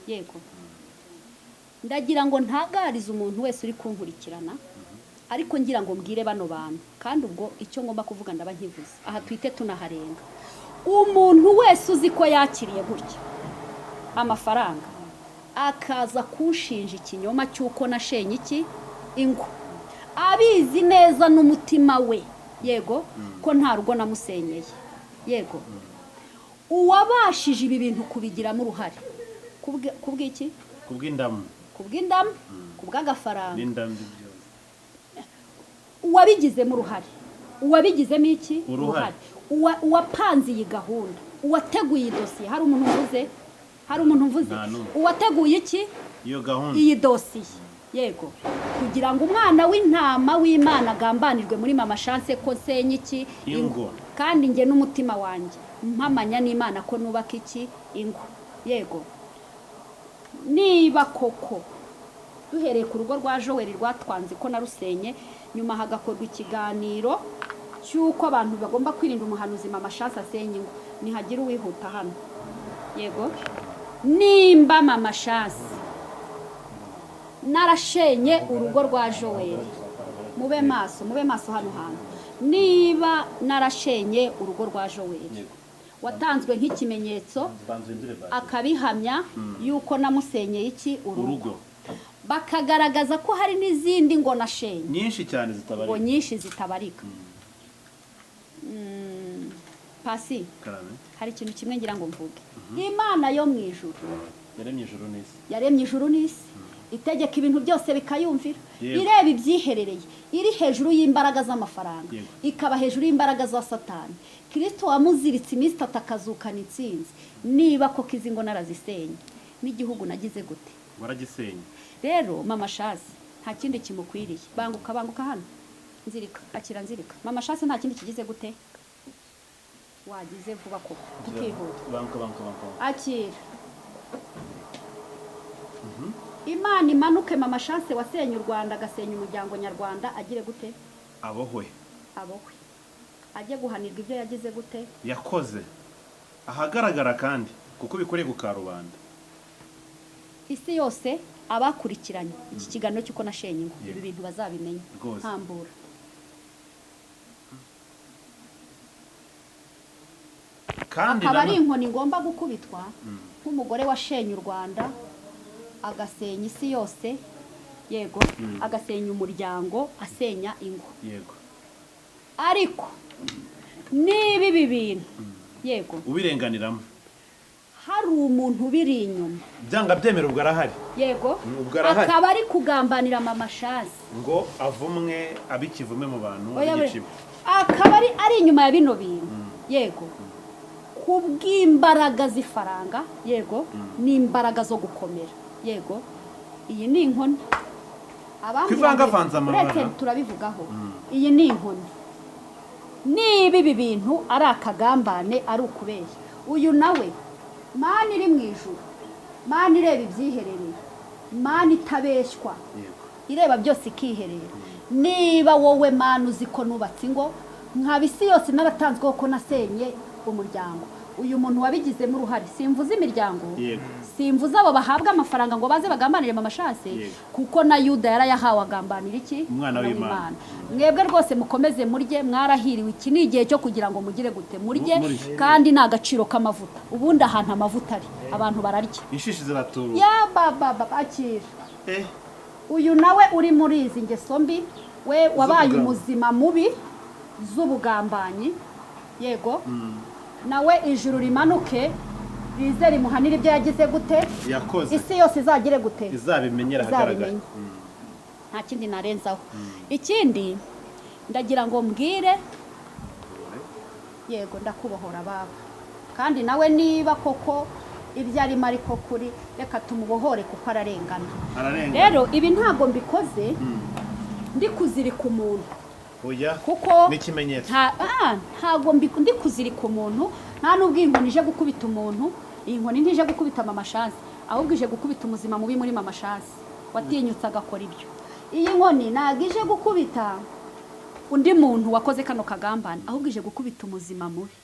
yego ndagira ngo ntagarize umuntu wese uri kunkurikirana ariko ngira ngo mbwire bano bantu kandi ubwo icyo ngomba kuvuga ndaba nkivuze aha twite tunaharenga umuntu wese uzi ko yakiriye gutya amafaranga akaza kushinja ikinyoma cy'uko nashenye iki ingo abizi neza n'umutima we yego ko nta rugo namusenyeye yego uwabashije ibi bintu kubigiramo uruhare kubw'iki kubw'indamu kubw'agafaranga uwabigizemo uruhare uwabigizemo iki uruhare uwapanze iyi gahunda uwateguye idosiye hari umuntu mvuze uwateguye iki iyi dosiye yego kugira ngo umwana w'intama w'Imana agambanirwe muri mama Chance ko nsenya iki ingo kandi nge n'umutima wanjye mpamanya n'Imana ko nubaka iki ingo yego niba koko duhereye ku rugo rwa Joel rwatwanze ko narusenye nyuma hagakorwa ikiganiro cy'uko abantu bagomba kwirinda umuhanuzi mama Chance asenya ingo nihagira uwihuta hano yego nimba mama Chance narashenye urugo rwa Joel, mube maso hano hantu. Niba narashenye urugo rwa Joel, watanzwe nk'ikimenyetso akabihamya yuko namusenyeye iki urugo, bakagaragaza ko hari n'izindi ngo nashenye nyinshi cyane zitabarika. Pasi, hari ikintu kimwe ngira ngo mvuge. Imana yo mu ijuru yaremye ijuru n'isi, itegeka ibintu byose bikayumvira, ireba ibyiherereye, iri hejuru y'imbaraga z'amafaranga, ikaba hejuru y'imbaraga za Satani. Kristo wamuziritse iminsi 3 akazukana intsinzi. Niba koko izi ngo narazisenye, n'igihugu nagize gute? Waragisenye. Rero mama Shasi nta kindi kimukwiriye. Banguka hano, nzirika, akira nzirika. Mama Shasi nta kindi kigize gute? Wagize vuba koko tukihuta. Banka akira. Imana imanuke mama Shasi wasenye u Rwanda, agasenya umuryango nyarwanda, agire gute? Abohwe ajye guhanirwa ibyo yagize gute? Yakoze ahagaragara kandi kuko bikoreye ku karubanda. Isi yose abakurikiranye iki kiganiro cy'uko nashenye ngo ibi bintu bazabimenya ntambura. Kandi akaba ari inkoni ngomba gukubitwa nk'umugore washenye u Rwanda, agasenya isi yose, yego, agasenya umuryango, asenya ingo, yego. Ariko niba ibi bintu, yego, ubirenganiramo, hari umuntu ubiri inyuma, byanga byemera ubwo arahari, yego, akaba ari kugambanira mama Shasi ngo avumwe abikivume mu bantu b'igicibo, akaba ari inyuma ya bino bintu, yego, kubw'imbaraga z'ifaranga, yego, n'imbaraga zo gukomera, yego. Iyi ni inkoni kwivangavanza amabara turabivugaho. Iyi ni inkoni. Niba ibi bintu ari akagambane, ari ukubeshya, uyu nawe Mana iri mu ijuru, Mana ireba ibyiherereye, Mana itabeshywa, ireba byose ikiherera. Niba wowe Mana uzi ko nubatse ingo, nkaba isi yose naratanzweho ko nasenye umuryango, uyu muntu wabigizemo uruhare, simvuze imiryango, simvuze abo bahabwa amafaranga ngo baze bagambanire mama Shasi, kuko na Yuda yarayahawe agambanira iki? Umwana w'Imana. Mwebwe rwose mukomeze murye, mwarahiriwe. Iki ni igihe cyo kugira ngo mugire gute? Murye, kandi nta gaciro k'amavuta. Ubundi ahantu amavuta ari abantu bararya, inshishi ziraturu. Ya baba akira. Uyu nawe uri muri izi ngeso mbi, we wabaye umuzima mubi z'ubugambanyi, yego, nawe ijuru rimanuke rize rimuhanira ibyo yagize gute? Yakoze. Isi yose izagire gute? Izabimenyera hagaragara. Nta kindi narenzaho. Ikindi ndagira ngo mbwire, yego, ndakubohora baba, kandi nawe niba koko ibyo arimo ariko kuri, reka tumubohore kuko ararengana. Rero ibi ntabwo mbikoze ndi kuzirika umuntu, kuko n'ikimenyetso ntabwo ndi kuzirika umuntu, nta n'ubwo inkoni ije gukubita umuntu. Iyi nkoni ntije gukubita mama Shasi, ahubwo ije gukubita umuzima mubi muri mama Shasi watinyutse agakora ibyo. Iyi nkoni ntabwo ije gukubita undi muntu wakoze kano kagambane, ahubwo ije gukubita umuzima mubi.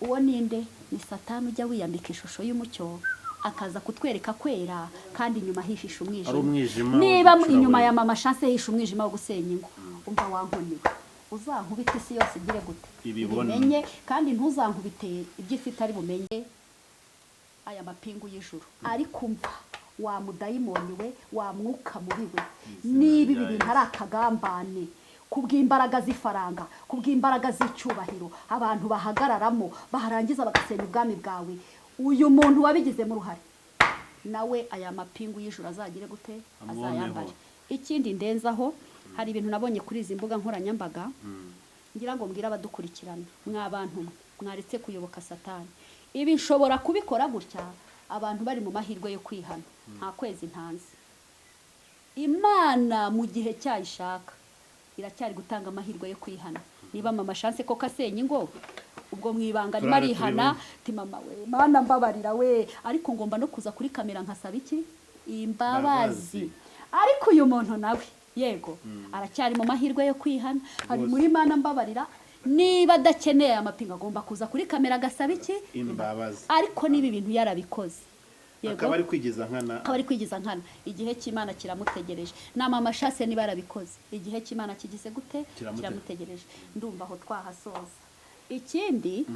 Uwo ninde? Ni Satani ujya wiyambika ishusho y'umucyo, akaza kutwereka kwera, kandi inyuma hishisha umwijima. Niba inyuma ya mama Shasi hisha umwijima wo gusenya ingo, umva wankoniwe, uzankubita isi yose igire gute? Ibimenye, kandi ntuzankubite ibyo ifite ari bumenye aya mapingu y'ijuru. Ariko umva wa mudayimoni we, wa mwuka mubi we, niba ibi bintu ari akagambane kubw'imbaraga z'ifaranga, kubw'imbaraga z'icyubahiro abantu bahagararamo baharangiza bagasenya ubwami bwawe, uyu muntu wabigizemo uruhare nawe aya mapingu y'ijuru azagire gute? Azayambare. Ikindi ndenzaho, hari ibintu nabonye kuri izi mbuga nkoranyambaga, ngira ngo mbwira abadukurikirana, mw'abantu mwaretse kuyoboka Satani. Ibi nshobora kubikora gutya abantu bari mu mahirwe yo kwihana, nta kwezi ntanze. Imana mu gihe cyayishaka iracyari gutanga amahirwe yo kwihana. Niba mama Shasi ko kasenya ingo, ubwo mwibanga arimo arihana, ti mama we, Mana mbabarira we, ariko ngomba no kuza kuri kamera nkasaba iki? Imbabazi. Ariko uyu muntu nawe, yego, aracyari mu mahirwe yo kwihana, ari muri Mana mbabarira. Niba adakeneye amapinga agomba kuza kuri kamera agasaba iki? Imbabazi. Ariko niba ibintu yarabikoze, akaba ari kwigiza nkana, akaba ari kwigiza nkana. Igihe cy'Imana kiramutegereje. Na mama Shase niba yarabikoze, igihe cy'Imana kigize gute? Kiramutegereje. Ndumva aho twahasoza. Ikindi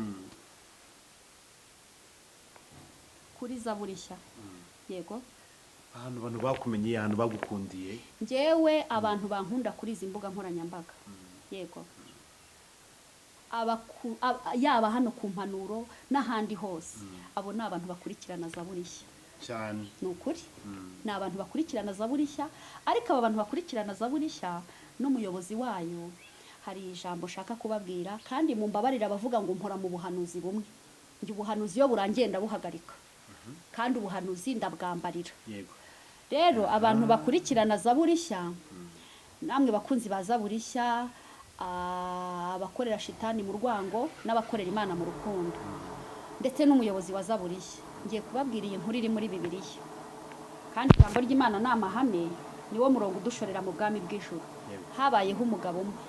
kuri Zaburi nshya, yego, abantu bakumenye, ahantu bagukundiye. njyewe abantu bankunda kuri izi mbuga nkoranyambaga, yego, yaba hano ku mpanuro n'ahandi hose, abo ni abantu bakurikirana Zaburi nshya cyane. Ni ukuri, ni abantu bakurikirana Zaburi nshya. Ariko aba bantu bakurikirana Zaburi nshya n'umuyobozi wayo, hari ijambo shaka kubabwira, kandi mumbabarira abavuga ngo mpora mu buhanuzi bumwe. Njye ubuhanuzi iyo burangiye ndabuhagarika, kandi ubuhanuzi ndabwambarira. Yego. Rero abantu bakurikirana Zaburi nshya, namwe bakunzi ba Zaburi nshya, abakorera shitani mu rwango n'abakorera Imana mu rukundo, ndetse n'umuyobozi wa Zaburi nshya, ngiye kubabwira iyi nkuru iri muri Bibiliya, kandi ijambo ry'Imana ni amahame, niwo murongo udushorera mu bwami bw'ijuru. Habayeho umugabo umwe,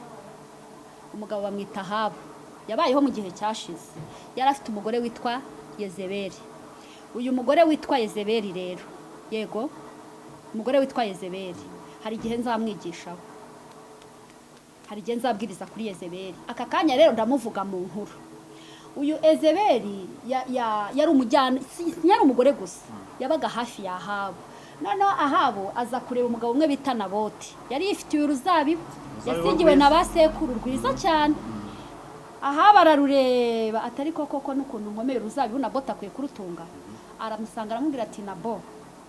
umugabo bamwita Ahabu, yabayeho mu gihe cyashize. Yari afite umugore witwa Yezebeli. Uyu mugore witwa Yezebeli rero, yego, umugore witwa Yezebeli, hari igihe nzamwigishaho, hari igihe nzabwiriza kuri Yezebeli. Aka kanya rero ndamuvuga mu nkuru. Uyu Yezebeli yari umujyana, yari umugore gusa, yabaga hafi ya Ahabu. Noneho Ahabu aza kureba umugabo umwe bita Naboti, yari yifitiye uruzabibu, yasigiwe na ba sekuru rwiza cyane. Ahabu ararureba, atari koko n'ukuntu nkomeye uruzabibu, Naboti akwiye kurutunga. Aramusanga aramubwira ati, Nabo,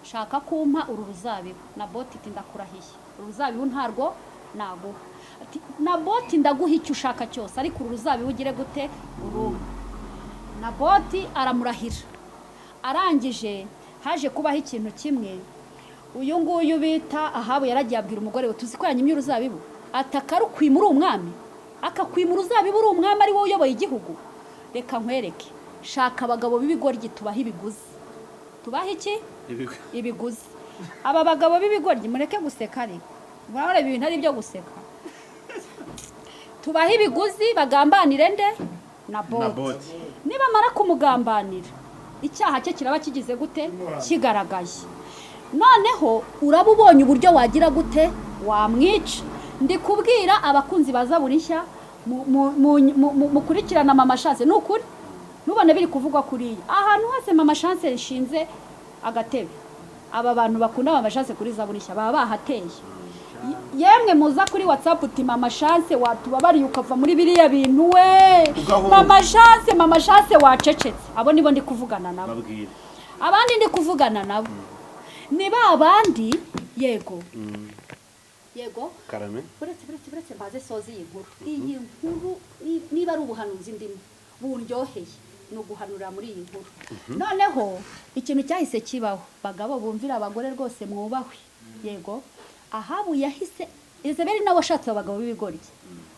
shaka kumpa uru ruzabibu. Naboti ati, ndakurahiye, uru ruzabibu ntarwo naguha. Ati, Naboti ndaguha icyo ushaka cyose, ariko uru ruzabibu ugire gute? Urumwe. Naboti aramurahira. Arangije haje kubaho ikintu kimwe. Uyu nguyu bita Ahabu yaragiye abwira umugore we, tuzi ko yanyimye uruzabibu, atakarukwima uri umwami, akakwima uruzabibu uri umwami, ari wowe uyoboye igihugu. Reka nkwereke, shaka abagabo b'ibigoryi tubaha ibiguzi. Tubaha iki? Ibiguzi. Aba bagabo b'ibigoryi mureke guseka, ariko murabona ibintu ari byo guseka. Tubaha ibiguzi bagambanire nde? Naboti. Niba mara kumugambanira, icyaha cye kiraba kigize gute? Kigaragaye. Noneho uraba ubonye uburyo wagira gute? Wamwica. Ndi kubwira abakunzi ba Zaburi nshya, mukurikirana mama Shase, ni ukuri ntubone biri kuvugwa kuriya. Ahantu hose mama Shase nshinze agatebe, aba bantu bakunda mama Shase kuri Zaburi nshya baba bahateye. Yemwe muza kuri WhatsApp uti mama Shase watubabariye ukava muri biriya bintu we. Mama Shase wacecetse. Abo nibo ndi kuvugana nabo. Abandi ndi kuvugana nabo ni ba bandi, yego, yego, Karame. Buretse mbaze sozi iyi nkuru. Iyi nkuru niba ari ubuhanuzi ndimo buryoheye, no guhanura muri iyi nkuru. Noneho ikintu cyahise kibaho, bagabo bumvira abagore rwose mwubahwe, yego. Ahabu yahise, Yezebeli nawe ashatse abagabo b'ibigoryi,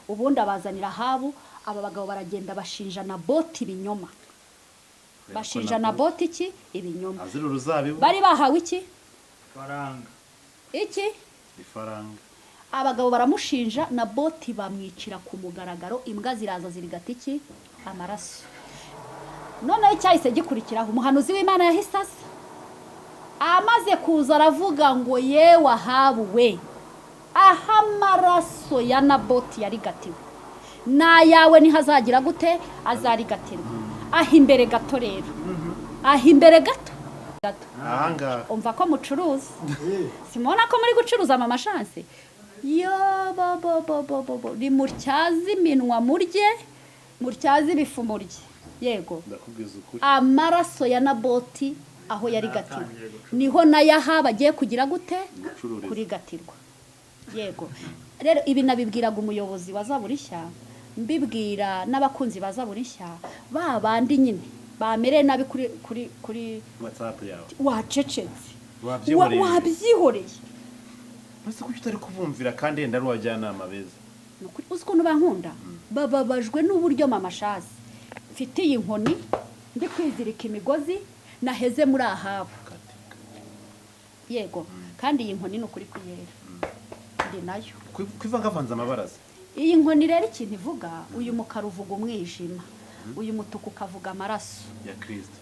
ubundi abazanira Ahabu. Aba bagabo baragenda bashinja Naboti ibinyoma. Bashinja Naboti iki? Ibinyoma. Azira uruzabibu. Bari bahawe iki? Faranga. Iki? Ifaranga. Abagabo baramushinja, Naboti bamwicira ku mugaragaro, imbwa ziraza zirigata iki? Amaraso. None cyahise gikurikiraho, umuhanuzi w'Imana yahise asa. Amaze kuza aravuga ngo yewe Ahabu we, aha amaraso ya Naboti yarigatiwe, n'ayawe ntihazagira gute? Azarigatirwa. Aha imbere gato rero, aha imbere gato. Ahanga. Umva ko mucuruza. Simona ko muri gucuruza mama Shase. Yo bo rimutyaza iminwa murye, mutyaza ibifu murye. Yego. Ndakubwiza ukuri. Amaraso ya Naboti aho yarigatiwe, niho n'ayaha bagiye kugira gute? Kurigatirwa. Yego. Rero ibi nabibwiraga umuyobozi wa Zaburi nshya, mbibwira n'abakunzi ba Zaburi nshya, ba bandi nyine bamere nabi kuri WhatsApp yawe. Wacecetse. Wabyihoreye. Bose kuki utari kubumvira kandi yenda ari wajyanama beza. Nukuri uzi ukuntu bankunda? Bababajwe n'uburyo mama Shase mfite iyi nkoni, ndi kwizirika imigozi, naheze muri Ahabu. Yego. Kandi iyi nkoni ni ukuri kuyera. Ndi nayo. Kwivangavanza amabaraza. Iyi nkoni rero ikintu ivuga, uyu mukara uvuga umwijima. uyu mutuku ukavuga amaraso ya Kristo.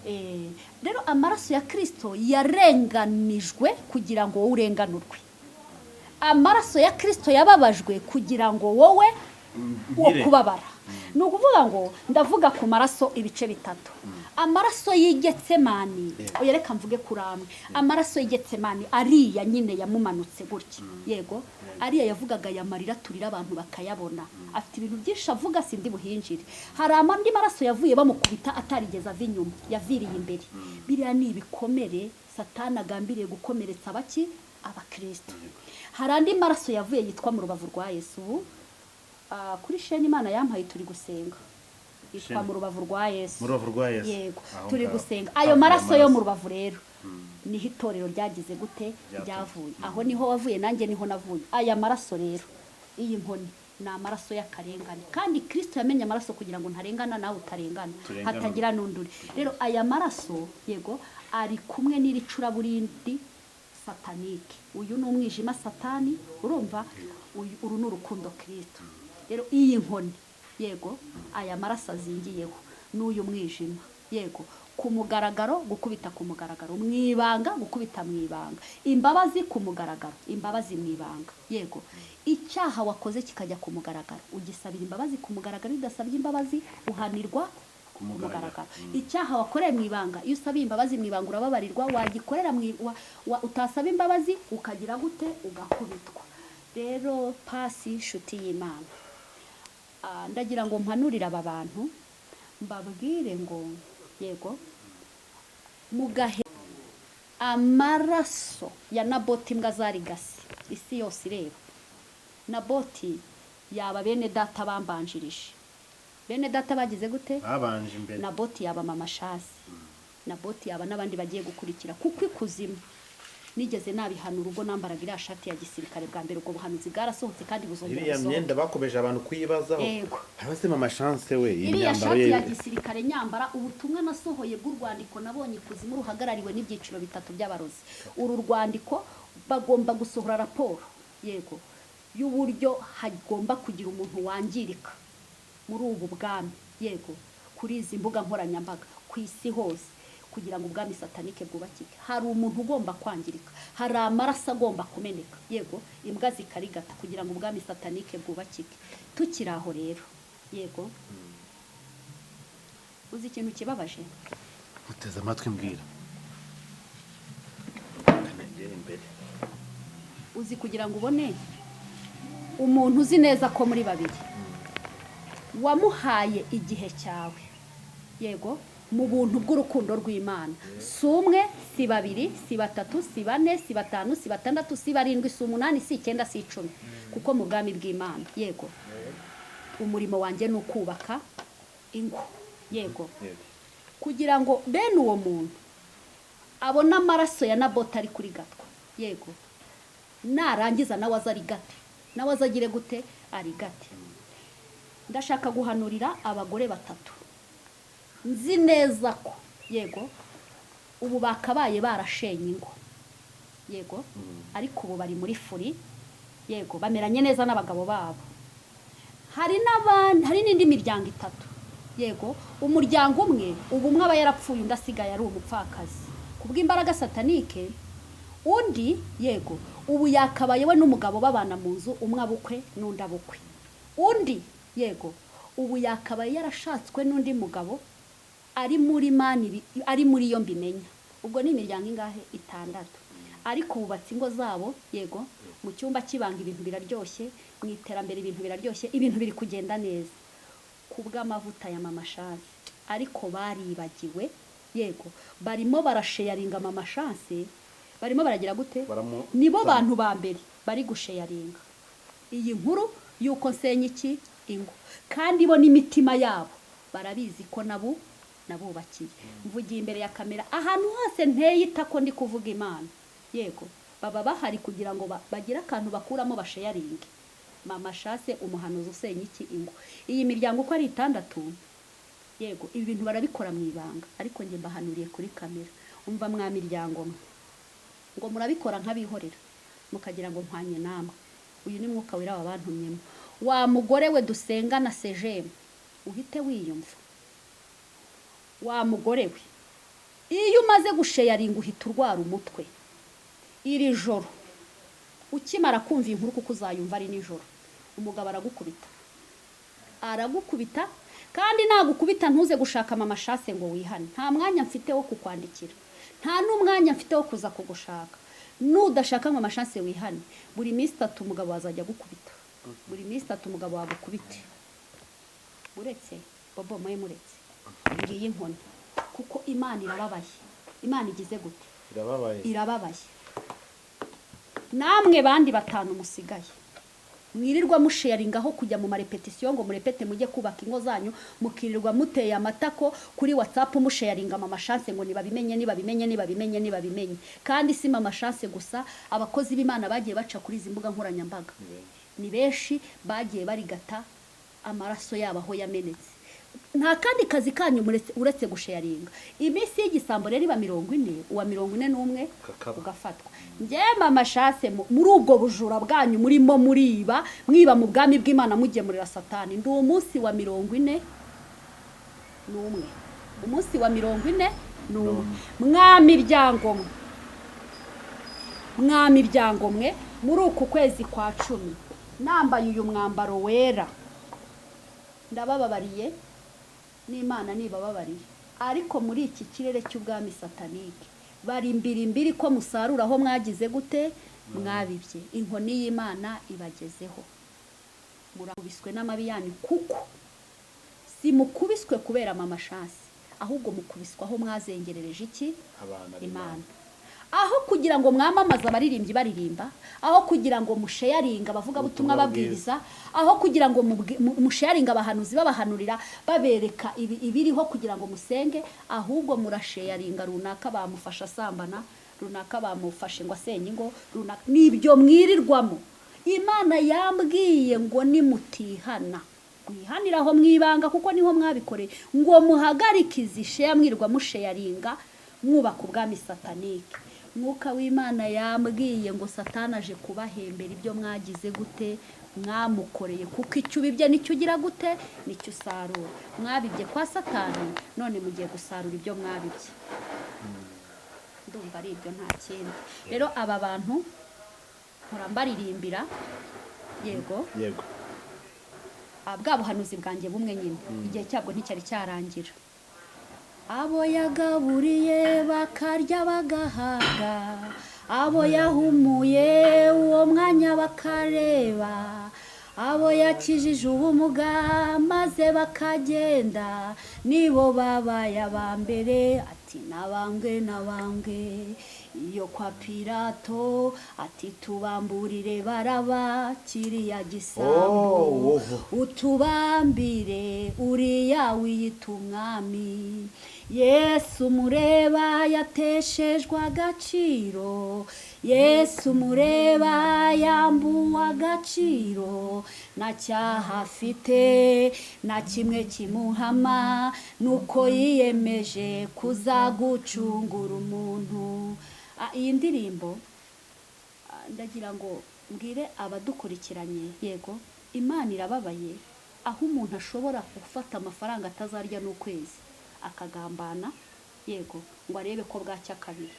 rero amaraso ya Kristo yarenganijwe kugira ngo wowe urenganurwe. Amaraso ya Kristo yababajwe kugira ngo wowe wo kubabara. Ni ukuvuga ngo ndavuga ku maraso ibice bitatu. Amaraso y'Igetsemani, reka mvuge kuramwe. Amaraso y'Igetsemani ariya nyine yamumanutse gutya. Yego, ariya yavugaga yamarira turira abantu bakayabona. Afite ibintu byinshi avuga sindi buhinjire. Hari amandi maraso yavuye bamukubita atarigeze ava inyuma, yaviriye imbere. Biriya ni ibikomere Satani agambiriye gukomeretsa abaki abakristo. Hari andi maraso yavuye yitwa mu rubavu rwa Yesu. Kuri sheni Imana yampaye turi gusenga. Yitwa mu rubavu rwa Yesu. Mu rubavu rwa Yesu. Yego, turi gusenga. Ayo maraso yo mu rubavu rero niho itorero ryagize gute ryavuye. Aho niho wavuye nanjye niho navuye. Aya maraso rero iyi nkoni ni amaraso y'akarengane. Kandi Kristo yamenye amaraso kugira ngo ntarengana nawe utarengana. Hatagira n'unduri. Rero aya maraso yego ari kumwe n'iricuraburindi satanike. Uyu ni umwijima Satani, urumva? Uru ni urukundo Kristo. Rero iyi nkoni yego aya maraso azingiyeho n'uyu mwijima yego ku mugaragaro gukubita ku mugaragaro, mwibanga gukubita mwibanga, imbabazi ku mugaragaro, imbabazi mwibanga. Yego icyaha wakoze kikajya ku mugaragaro, ugisabira imbabazi ku mugaragaro, idasabye imbabazi uhanirwa ku mugaragaro. Icyaha wakoreye mwibanga, iyo usabiye imbabazi mwibanga urababarirwa, wagikorera utasaba imbabazi ukagira gute ugakubitwa. Rero pasi inshuti y'Imana, ndagira ngo mpanurire aba bantu mbabwire ngo yego mugahe amaraso ya Naboti imbwa zarigase isi yose ireba. Naboti yaba bene data bambanjirije, bene data bagize gute babanje imbere. Naboti yaba mama shasi, Naboti yaba n'abandi bagiye gukurikira kuko ikuzimu nigeze nabihanura ubwo nambaraga iriya shati ya gisirikare bwa mbere. Ubwo buhanuzi bwarasohotse kandi buzongera iriya myenda bakomeje abantu kuyibazaho. Yego, abase mama chance we iriya shati ya gisirikare nyambara. Ubutumwa nasohoye bw'urwandiko nabonye ikuzimu ruhagarariwe n'ibyiciro bitatu by'abarozi. Uru rwandiko bagomba gusohora raporo yego y'uburyo hagomba kugira umuntu wangirika muri ubu bwami yego kuri izi mbuga nkoranyambaga ku isi hose kugira ngo ubwami satanike bwubakike. Hari umuntu ugomba kwangirika, hari amaraso agomba kumeneka yego imbwa zikarigata kugira ngo ubwami satanike bwubakike. Tukiraho rero yego uzi ikintu kibabaje, muteze amatwi mbwira uzi kugira ngo ubone umuntu uzi neza ko muri babiri wamuhaye igihe cyawe yego mu buntu bw'urukundo rw'Imana. Si umwe, si babiri, si batatu, si bane, si batanu, si batandatu, si barindwi, si umunani, si icyenda, si icumi, kuko mu bwami bw'Imana yego umurimo wanjye ni ukubaka ingo yego kugira ngo bene uwo muntu abone amaraso ya Naboti ari kuri gatwa yego narangiza nawe azarigate, nawe azagire gute arigate. Ndashaka guhanurira abagore batatu nzi neza ko yego ubu bakabaye barashenye ingo yego ariko ubu bari muri furi yego bameranye neza n'abagabo babo. Hari n'indi miryango itatu yego umuryango umwe ubu umwe aba yarapfuye undi asigaye ari umupfakazi kubw'imbaraga satanike. Undi yego ubu yakabaye we n'umugabo babana mu nzu, umwe abukwe n'undi abukwe. Undi yego ubu yakabaye yarashatswe n'undi mugabo ari muri yo mbimenya. Ubwo ni imiryango ingahe? Itandatu. Ariko bubatse ingo zabo yego mu cyumba kibanga ibintu biraryoshye, mu iterambere ibintu biraryoshye, ibintu biri kugenda neza kubw'amavuta ya mama chance. Ariko baribagiwe yego barimo barasharinga mama chance, barimo baragira gute nibo bantu ba mbere bari gusharinga iyi nkuru yuko nsenya iki ingo, kandi bo n'imitima yabo barabizi ko nabubakiye. Mvugiye imbere ya kamera ahantu hose nteye itako ndi kuvuga Imana yego baba bahari kugira ngo bagire akantu bakuramo basharinge mama chance umuhanuzi usenya iki ingo. Iyi miryango uko ari itandatu yego ibi bintu barabikora mu ibanga, ariko nge mbahanuriye kuri kamera. Umva mwa miryango mwe ngo murabikora nk'abihorera mukagira ngo mpanye namwe. Uyu ni mwuka wera wabantumyemo. Wa mugore we dusenga na sejeme uhite wiyumva wa mugore we iyo umaze gusheyaringa uhita urwara umutwe iri joro ukimara kumva inkuru kuko uzayumva ari nijoro umugabo aragukubita kandi nagukubita ntuze gushaka mama shase ngo wihane nta mwanya mfite wo kukwandikira nta n'umwanya mfite wo kuza kugushaka nudashaka mama shase wihane buri minsi 3 umugabo azajya gukubita buri minsi 3 umugabo wagukubite uretse bobo mwe muretse ngiye inkoni kuko Imana irababaye Imana igize gute irababaye namwe bandi 5 musigaye mwirirwa musharingaho kujya mu marepetisiyo ngo murepete mujye kubaka ingo zanyu mukirirwa muteye amatako kuri WhatsApp musharinga mama chance ngo nibabimenye kandi si mama chance gusa abakozi b'Imana bagiye baca kuri izi mbuga nkoranyambaga ni benshi bagiye barigata amaraso yabo aho yamenetse nta kandi kazi kanyu uretse gusharinga iminsi y'igisambo rero iba 40 uwa 41 ugafatwa nje mama shase muri ubwo bujura bwanyu murimo mwiba mu bwami bw'Imana mugemurira satani ndi umunsi wa 41 umunsi wa 41 mwamiryango mwe muri uku kwezi kwa 10 nambaye uyu mwambaro wera ndabababariye n'Imana nibababariye ariko muri iki kirere cy'ubwami satanike bari mbiri ko musarura aho mwagize gute mwabibye inkoni y'Imana ibagezeho murakubiswe n'amabi yanyu kuko si mukubiswe kubera mama shasi ahubwo mukubiswa aho mwazengerereje iki Imana aho kugira ngo mwamamaza abaririmbyi baririmba aho kugira ngo musharinga bavuga butumwa babwiriza aho kugira ngo musharinga abahanuzi babahanurira babereka ibiriho kugira ngo musenge ahubwo murasharinga runaka bamufasha sambana runaka bamufashe ngo asenye ngo runaka nibyo mwirirwamo Imana yambwiye ngo nimutihana mwihaniraho mwibanga kuko niho mwabikoreye ngo muhagarikize share mwirwa musharinga mwubaka ubwami satanike Mwuka w'Imana yambwiye ngo satana aje kubahembera ibyo mwagize gute mwamukoreye kuko icyo ubibye nicyo ugira gute nicyo usarura mwabibye kwa satani none mugiye gusarura ibyo mwabibye ndumva ari ibyo nta kindi rero aba bantu mbaririmbira yego bwa buhanuzi bwanjye bumwe nyine igihe cyabwo nticyari cyarangira abo yagaburiye bakarya bagahaga abo yahumuye uwo mwanya bakareba abo yakijije ubumuga maze bakagenda nibo babaye abambere ati nabambwe iyo kwa Pilato ati tubamburire Baraba kiriya gisambo utubambire uriya wiyita umwami Yesu mureba yateshejwe agaciro Yesu mureba yambuwe agaciro na cyaha afite na kimwe kimuhama nuko yiyemeje kuzagucungura umuntu iyi ndirimbo ndagira ngo mbwire abadukurikiranye yego Imana irababaye aho umuntu ashobora gufata amafaranga atazarya n'ukwezi akagambana yego ngo arebe ko bwacya kabiri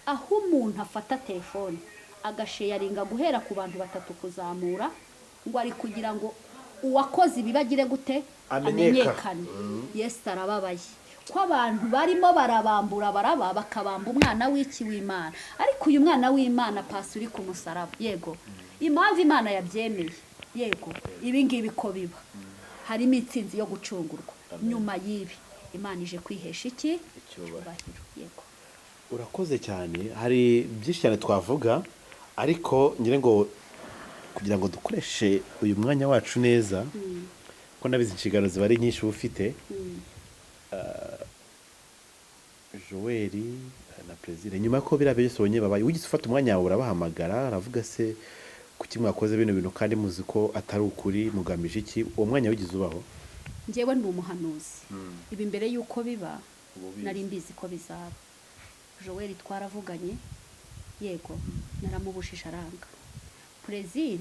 aho umuntu afata telefone agasharinga guhera ku bantu 3 kuzamura ngo ari kugira ngo uwakoze ibibagire gute amenyekane Yesu arababaye ko abantu barimo barabambura Baraba bakabamba umwana w'Imana ariko uyu mwana w'Imana pasi uri ku musaraba yego impamvu Imana yabyemeye yego ibi ngibi ko biba harimo itsinzi yo gucungurwa nyuma y'ibi Imana ije kwihesha iki cyubahiro yego urakoze cyane hari byinshi cyane twavuga ariko ngire ngo kugira ngo dukoreshe uyu mwanya wacu neza ko nabizi inshingano ziba ari nyinshi ufite Joel na Plaisir nyuma ko birabe byose babaye wigise ufata umwanya wawe urabahamagara aravuga se kuki mwakoze bino bintu kandi muzi ko atari ukuri mugamije iki uwo mwanya wigize ubaho njyewe ndi umuhanuzi ibi mbere yuko biba nari mbizi ko bizaba Joel twaravuganye yego naramubujije aranga Plaisir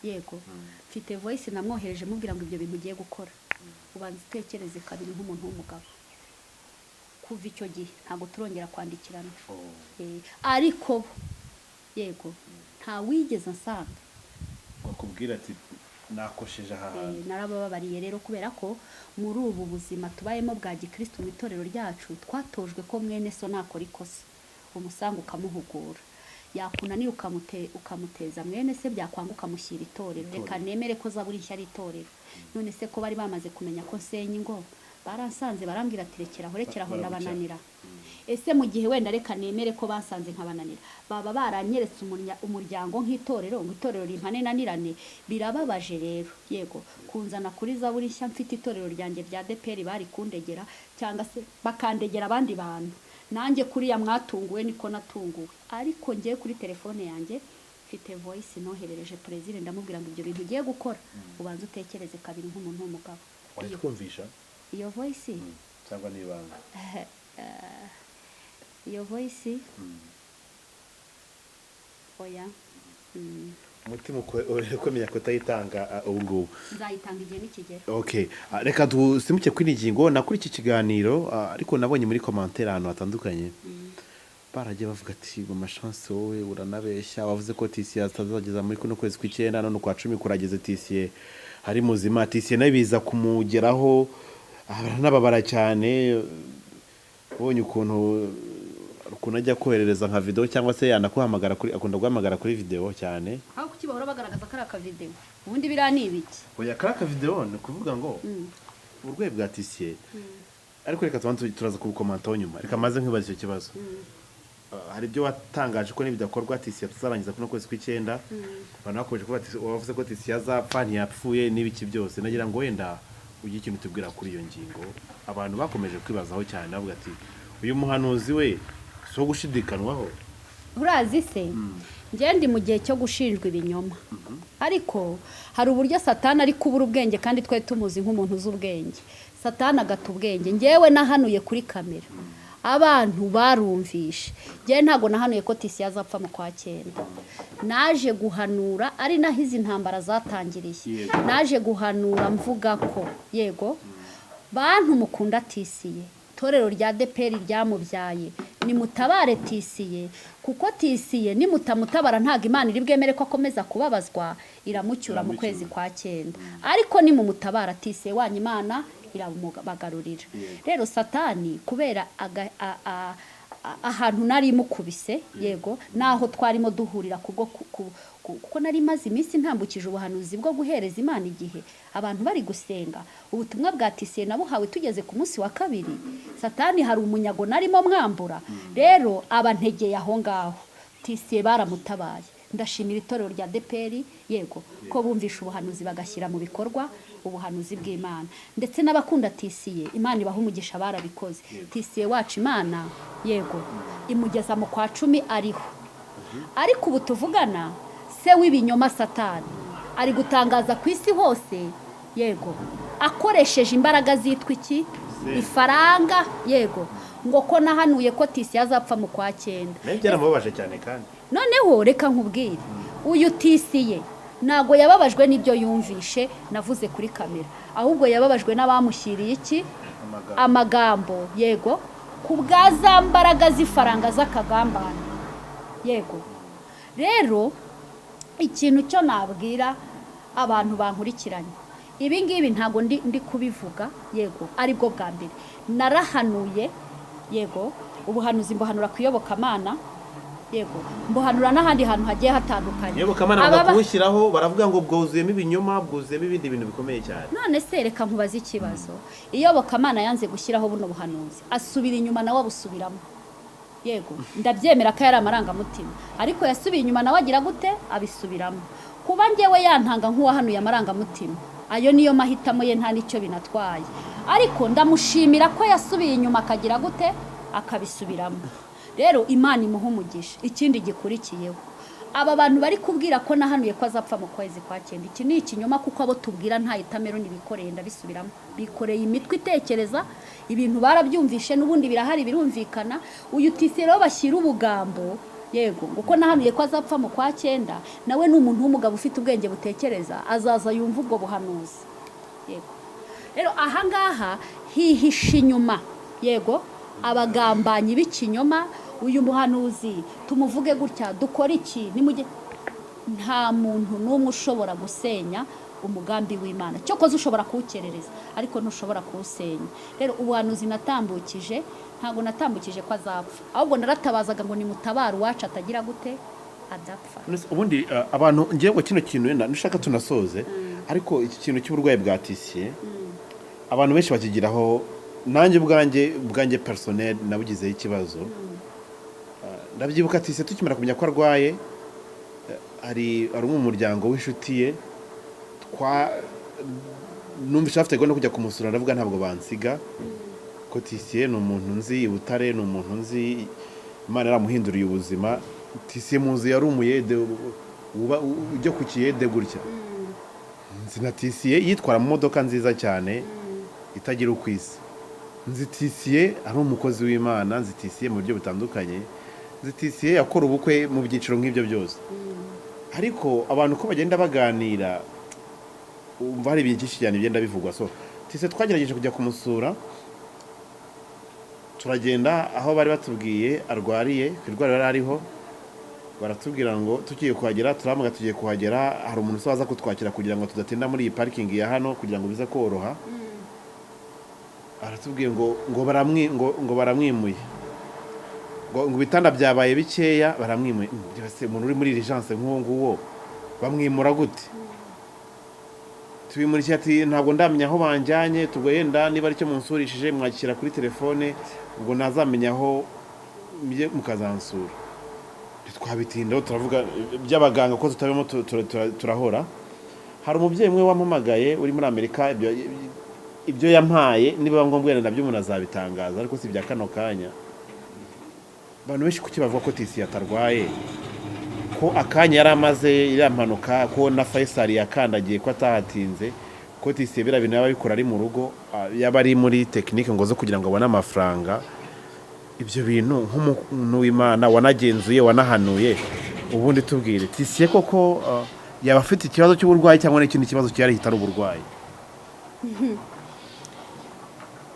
yego mfite voice namwohereje mubwira ngo ibyo bintu ugiye gukora ubanza utekereze kabiri nk'umuntu w'umugabo kuva icyo gihe ntabwo turongera kwandikirana. Ariko yego nta wigeze ansanga bakubwira ati nakosheje aha hantu. Narabababariye rero kubera ko muri ubu buzima tubayemo bwa gikristo mu itorero ryacu twatojwe ko mwene so nakora ikosa umusanga ukamuhugura, yakunaniye ukamuteza mwene se, byakwanga ukamushyira itorero. Reka nemere ko Zaburi nshya ari itorero. None se ko bari bamaze kumenya ko nsenya ingo, baransanze barambwira ati rekeraho ndabananira. Ese mu gihe wenda reka nemere ko bansanze nkabananira, baba baranyeretse umuryango nk'itorero, ngo itorero rimpane nanirane, birababaje rero. Yego kunzana kuri Zaburi nshya mfite itorero ryanjye rya ADEPR bari kundegera, cyangwa se bakandegera abandi bantu. Nanjye kuriya mwatunguwe niko natunguwe, ariko ngiye kuri telefone yanjye mfite voice noherereje President ndamubwira ngo ibyo bintu ugiye gukora ubanza utekereze kabiri nk'umuntu w'umugabo. Wakumvisha iyo voice cyangwa nibanga iyo voice oya umutima ukomenya kutayitanga ubu ngubu nzayitanga igihe nikigera. Okay, reka dusimuke kuri ingingo na kuri iki kiganiro, ariko nabonye muri commentaire ahantu hatandukanye baragiye bavuga ati mama chance wowe uranabeshya, wavuze ko Tisiye atazageza muri kuno kwezi kw'icyenda, none kwa 10 kurageze Tisiye hari muzima. Tisiye nabiza kumugeraho n'ababara cyane, ubonye ukuntu ajya koherereza nka video cyangwa se yanakuhamagara kuri, akunda guhamagara kuri video cyane. Aho kuki bahora bagaragaza kari aka video ubundi birani ibiki? Oya kari aka video ni kuvuga ngo urwego bwa Tisiye. Ariko reka turaza kubikomentaho nyuma. Reka maze nk'ibaza icyo kibazo. Hari ibyo watangaje ko nibidakorwa Tisiye tuzarangiza kuno kwezi kw'icyenda, abantu bakomeje kuvuga ati wavuze ko Tisiye azapfa ntiyapfuye n'ibiki byose. Nagira ngo wenda ugiye ikintu tubwira kuri iyo ngingo, abantu bakomeje kwibazaho cyane bavuga ati uyu muhanuzi we so gushidikanwaho. Urazi se njye ndi mu gihe cyo gushinjwa ibinyoma, ariko hari uburyo Satani ari kubura ubwenge kandi twe tumuzi nk'umuntu uzi ubwenge. Satani agata ubwenge. Njyewe nahanuye kuri kamera, abantu barumvishe. Njye ntago nahanuye ko Tisiye azapfa mu kwa 9. Naje guhanura ari naho izi ntambara zatangiriye. Naje guhanura mvuga ko yego bantu mukunda Tisiye, torero rya ADEPR ryamubyaye, ni mutabare Tisiye, kuko Tisiye ni mutamutabara ntago Imana iri bwemere ko akomeza kubabazwa, iramucyura mu kwezi kwa 9. Ariko ni mu mutabara Tisiye wanyu Imana iramubagarurira. Rero Satani kubera ahantu nari mukubise yego naho twarimo duhurira kuko nari maze iminsi ntambukije ubuhanuzi bwo guhereza Imana igihe abantu bari gusenga. Ubutumwa bwa Tisiye nabuhawe tugeze ku munsi wa 2. Satani hari umunyago narimo mwambura, rero abantegeye aho ngaho. Tisiye baramutabaye. Ndashimira itorero rya ADEPR yego ko bumvisha ubuhanuzi bagashyira mu bikorwa ubuhanuzi bw'Imana, ndetse n'abakunda Tisiye Imana ibaha umugisha barabikoze. Tisiye wacu Imana yego imugeza mu kwa 10 ariho. Ariko ubu tuvugana se w'ibinyoma Satani ari gutangaza ku isi hose yego akoresheje imbaraga zitwa iki ifaranga yego ngo ko nahanuye ko Tisiye azapfa mu kwa 9. Byaramubabaje cyane kandi noneho reka nkubwire uyu Tisiye ntago yababajwe n'ibyo yumvishe navuze kuri kamera, ahubwo yababajwe n'abamushyiriye iki amagambo yego ku bwazambaraga z'ifaranga z'akagambane yego. Rero ikintu cyo nabwira abantu bankurikiranye, ibi ngibi ntago ndi kubivuga yego aribwo bwa mbere narahanuye yego. Ubuhanuzi mbuhanura kuyoboka Imana yego, mbuhanura n'ahandi hantu hagiye hatandukanye. Yoboka Imana bakubushyiraho baravuga ngo bwuzuyemo ibinyoma, bwuzuyemo ibindi bintu bikomeye cyane. None se reka nkubaze ikibazo, iyoboka Imana yanze gushyiraho buno buhanuzi asubira inyuma nawe abusubiramo yego. Ndabyemera ko yari amarangamutima, ariko yasubiye inyuma nawe agira gute abisubiramo. Kuba njyewe yantanga nk'uwahanuye amarangamutima, ayo niyo mahitamo ye, nta nicyo binatwaye. Ariko ndamushimira ko yasubiye inyuma akagira gute akabisubiramo. Rero Imana imuha umugisha. Ikindi gikurikiyeho, aba bantu bari kubwira ko nahanuye ko azapfa mu kwezi kwa 9, iki ni ikinyoma, kuko abo tubwira nta itamero nibikoreye ndabisubiramo. Bikoreye imitwe itekereza ibintu barabyumvishe, n'ubundi birahari birumvikana. Uyu Tisiye rero bashyira ubugambo yego kuko nahanuye ko azapfa mu kwa 9, nawe ni umuntu w'umugabo ufite ubwenge butekereza, azaza yumva ubwo buhanuzi. yego. Rero ahangaha hihisha inyuma yego abagambanyi b'ikinyoma, uyu muhanuzi tumuvuge gutya, dukora iki, nta muntu n'umwe ushobora gusenya umugambi w'Imana. Cyokoze ushobora kuwukerereza ariko ntushobora kuwusenya. Rero ubuhanuzi natambukije ntabwo natambukije ko azapfa, ahubwo naratabazaga ngo nimutabare uwacu atagira gute, adapfa. Ubundi abantu ngiye ngo kino kintu wenda nushaka tunasoze, ariko iki kintu cy'uburwayi bwa tisiye abantu benshi bakigiraho, nanjye ubwanjye personnel nabugizeho ikibazo. Ndabyibuka tisiye tukimara kumenya ko arwaye, ari mu muryango w'inshuti ye, numvise afite gahunda yo kujya kumusura, ndavuga ntabwo bansiga, ko tisiye ni umuntu nzi i Butare, ni umuntu nzi Imana yaramuhinduriye ubuzima. Tisiye muzi yari umuyede ujya ku kiyede gutya. Nzi na tisiye yitwara mu modoka nziza cyane itagira uko isa. Nzi tisiye ari umukozi w'Imana, nzi tisiye mu buryo butandukanye, nzi tisiye yakora ubukwe mu byiciro nk'ibyo byose. Ariko abantu ko bagenda baganira, umva hari ibintu byinshi cyane bigenda bivugwa. So tisiye twagerageje kujya kumusura, turagenda aho bari batubwiye arwariye, irwara yari ariho, baratubwira ngo tugiye kuhagera, turamuga tugiye kuhagera, hari umuntu uzaza kutwakira kugira ngo tudatinda muri iyi parking ya hano kugira ngo bize koroha. Aratubwiye ngo baramwimuye, ngo ibitanda byabaye bikeya, baramwimuye. Umuntu uri muri urgence nk'uwo nguwo bamwimura gute? Tubimurikira ati ntabwo ndamenya aho banjyanye, tubwo yenda niba aricyo munsurishije mwakira kuri telefone, ubwo nazamenya aho mukazansura. Twabitindaho turavuga by'abaganga ko tutabemo turahora. Hari umubyeyi umwe wampamagaye uri muri Amerika, ibyo yampaye niba ngombwa wenda nabyo umuntu azabitangaza, ariko si bya kano kanya. Abantu benshi kuki bavuga ko tisiye atarwaye, ko akanya yari amaze iriya mpanuka, ko na Faisal yakandagiye ko atahatinze, ko tisiye biriya bintu yaba abikora ari mu rugo, yaba ari muri tekinike ngo zo kugira ngo abone amafaranga. Ibyo bintu nk'umuntu w'Imana wanagenzuye, wanahanuye, ubundi tubwire tisiye koko yaba afite ikibazo cy'uburwayi cyangwa n'ikindi kibazo cyari hitari uburwayi?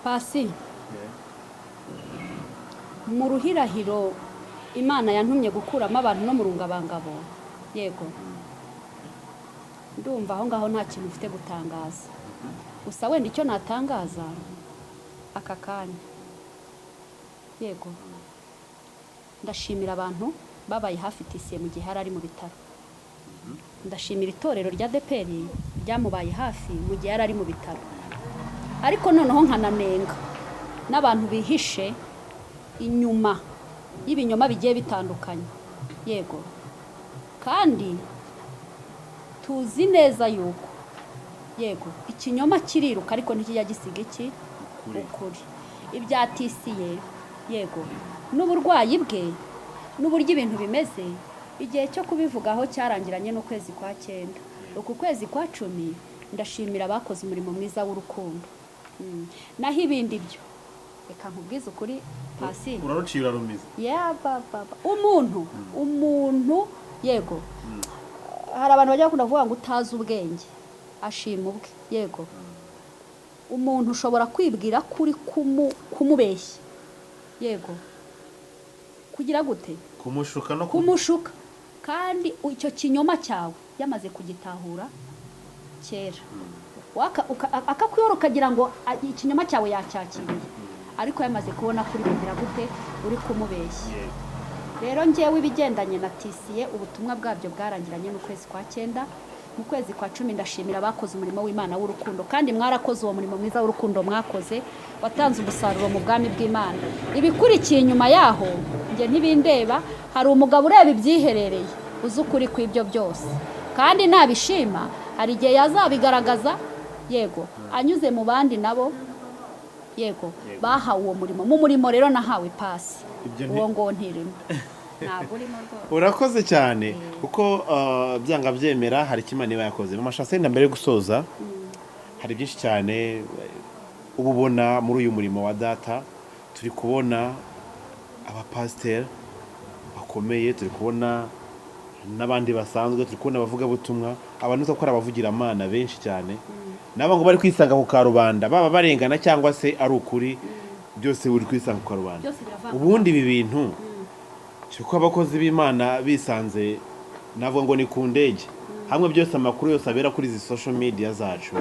Pasi, mu ruhirahiro Imana yantumye gukuramo abantu no mu rungabangabo, yego, ndumva aho ngaho nta kintu ufite gutangaza. Gusa wenda icyo natangaza aka kanya, yego, ndashimira abantu babaye hafi tisiye mu gihe ari mu bitaro. Ndashimira itorero rya Deperi ryamubaye hafi mu gihe ari mu bitaro. Ariko noneho nkananenga n'abantu bihishe inyuma y'ibinyoma bigiye bitandukanye, yego, kandi tuzi neza yuko, yego, ikinyoma kiriruka ariko ntikijya gisiga iki ukuri. Ibya tisiye, yego, n'uburwayi bwe n'uburyo ibintu bimeze, igihe cyo kubivugaho cyarangiranye n'ukwezi kwa 9. Uku kwezi kwa 10 ndashimira abakoze umurimo mwiza w'urukundo. Naho ibindi byo reka nkubwize ukuri Pasi, urarucira rumiza. Yeah, baba umuntu, yego, hari abantu bajya kuvuga ngo utazi ubwenge ashima ubwe, yego. Umuntu ushobora kwibwira kuri kumubeshya, yego, kugira gute, kumushuka no kumushuka, kandi icyo kinyoma cyawe yamaze kugitahura kera. Akakwiyora ukagira ngo ikinyoma cyawe yacyakiriye, ariko yamaze kubona kuri kugira gute uri kumubeshya. Rero ngewe ibigendanye na tisiye ubutumwa bwabyo bwarangiranye n'ukwezi kwa 9. Mu kwezi kwa 10 ndashimira abakoze umurimo w'Imana w'urukundo, kandi mwarakoze uwo murimo mwiza w'urukundo mwakoze, watanze umusaruro mu bwami bw'Imana. Ibikurikiye inyuma yaho nge ntibindeba, hari umugabo ureba ibyiherereye uzi ukuri kw'ibyo byose, kandi nabishima hari igihe yazabigaragaza, yego, anyuze mu bandi nabo, yego, bahawe uwo murimo. Mu murimo rero nahawe Pasi, uwo ngo ntirimo ntabwo urimo rwose. Urakoze cyane, kuko byanga byemera hari Imana iba yakoze. Mu mashase mbere yo gusoza, hari byinshi cyane ububona muri uyu murimo wa data. Turi kubona abapasiteri bakomeye, turi kubona n'abandi basanzwe, turi kubona abavuga butumwa, abantu uza gukora abavugira Imana benshi cyane, nabo ngo bari kwisanga ku karubanda, baba barengana cyangwa se ari ukuri, byose buri kwisanga ku karubanda. byose biravanga. Ubundi ibi bintu cyuko abakozi b'Imana bisanze navuga ngo ni ku ndege hamwe byose amakuru yose abera kuri izi social media zacu,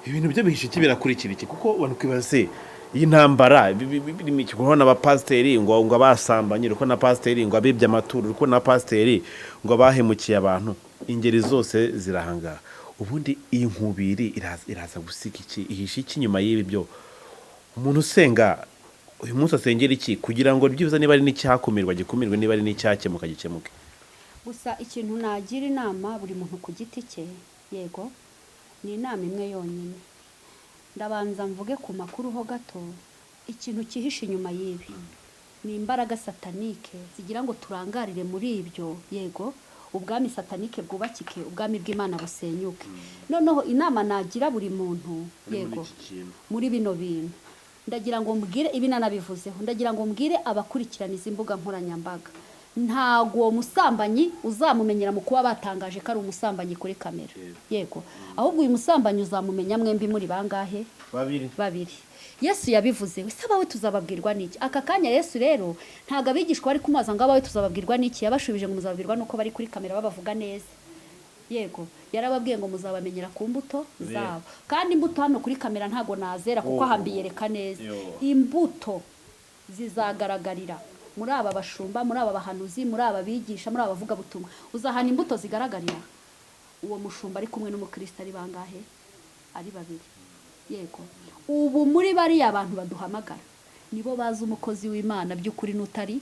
ibintu byo bihishe kibirakurikira iki? Kuko abantu kwibaze iyi ntambara birimo iki? Kubona abapasiteri ngo abasambanye, uko na pasiteri ngo abibye amaturo, uko na pasiteri ngo abahemukiye abantu, ingeri zose zirahangara. Ubundi iyi nkubiri iraza gusika iki? Ihishe iki nyuma y'ibi byo? Umuntu usenga uyu munsi asengera iki kugira ngo byibuze niba ari n'icyakumirwa gikumirwe, niba ari n'icyakemuka gikemuke? Gusa ikintu nagira inama buri muntu ku giti cye, yego ni inama imwe yonyine. Ndabanza mvuge ku makuru ho gato. Ikintu kihishe inyuma y'ibi ni imbaraga satanike zigira ngo turangarire muri ibyo, yego ubwami satanike bwubakike, ubwami bw'Imana busenyuke. Noneho inama nagira buri muntu, yego muri bino bintu, ndagira ngo mbwire ibi nanabivuzeho, ndagira ngo mbwire abakurikirana izi mbuga nkoranyambaga, ntago uwo musambanyi uzamumenyera mu kuba batangaje ko ari umusambanyi kuri kamera, yego ahubwo uyu musambanyi uzamumenya mwembi muri bangahe? Babiri. Yesu yabivuze, wese abawe tuzababwirwa n'iki? Aka kanya Yesu rero ntago abigishwa bari kumaza ngo abawe tuzababwirwa n'iki, yabashubije ngo muzababwirwa nuko bari kuri kamera babavuga neza, yego yarababwiye ngo muzabamenyera ku mbuto zabo. Kandi imbuto hano kuri kamera ntago nazera kuko hambiyereka neza. Imbuto zizagaragarira muri aba bashumba, muri aba bahanuzi, muri aba bigisha, muri aba bavuga butumwa. Uzahana imbuto zigaragarira uwo mushumba ari kumwe n'umukristo ari bangahe? Ari babiri, yego. Ubu muri bariya abantu baduhamagara nibo bazi umukozi w'Imana by'ukuri n'utari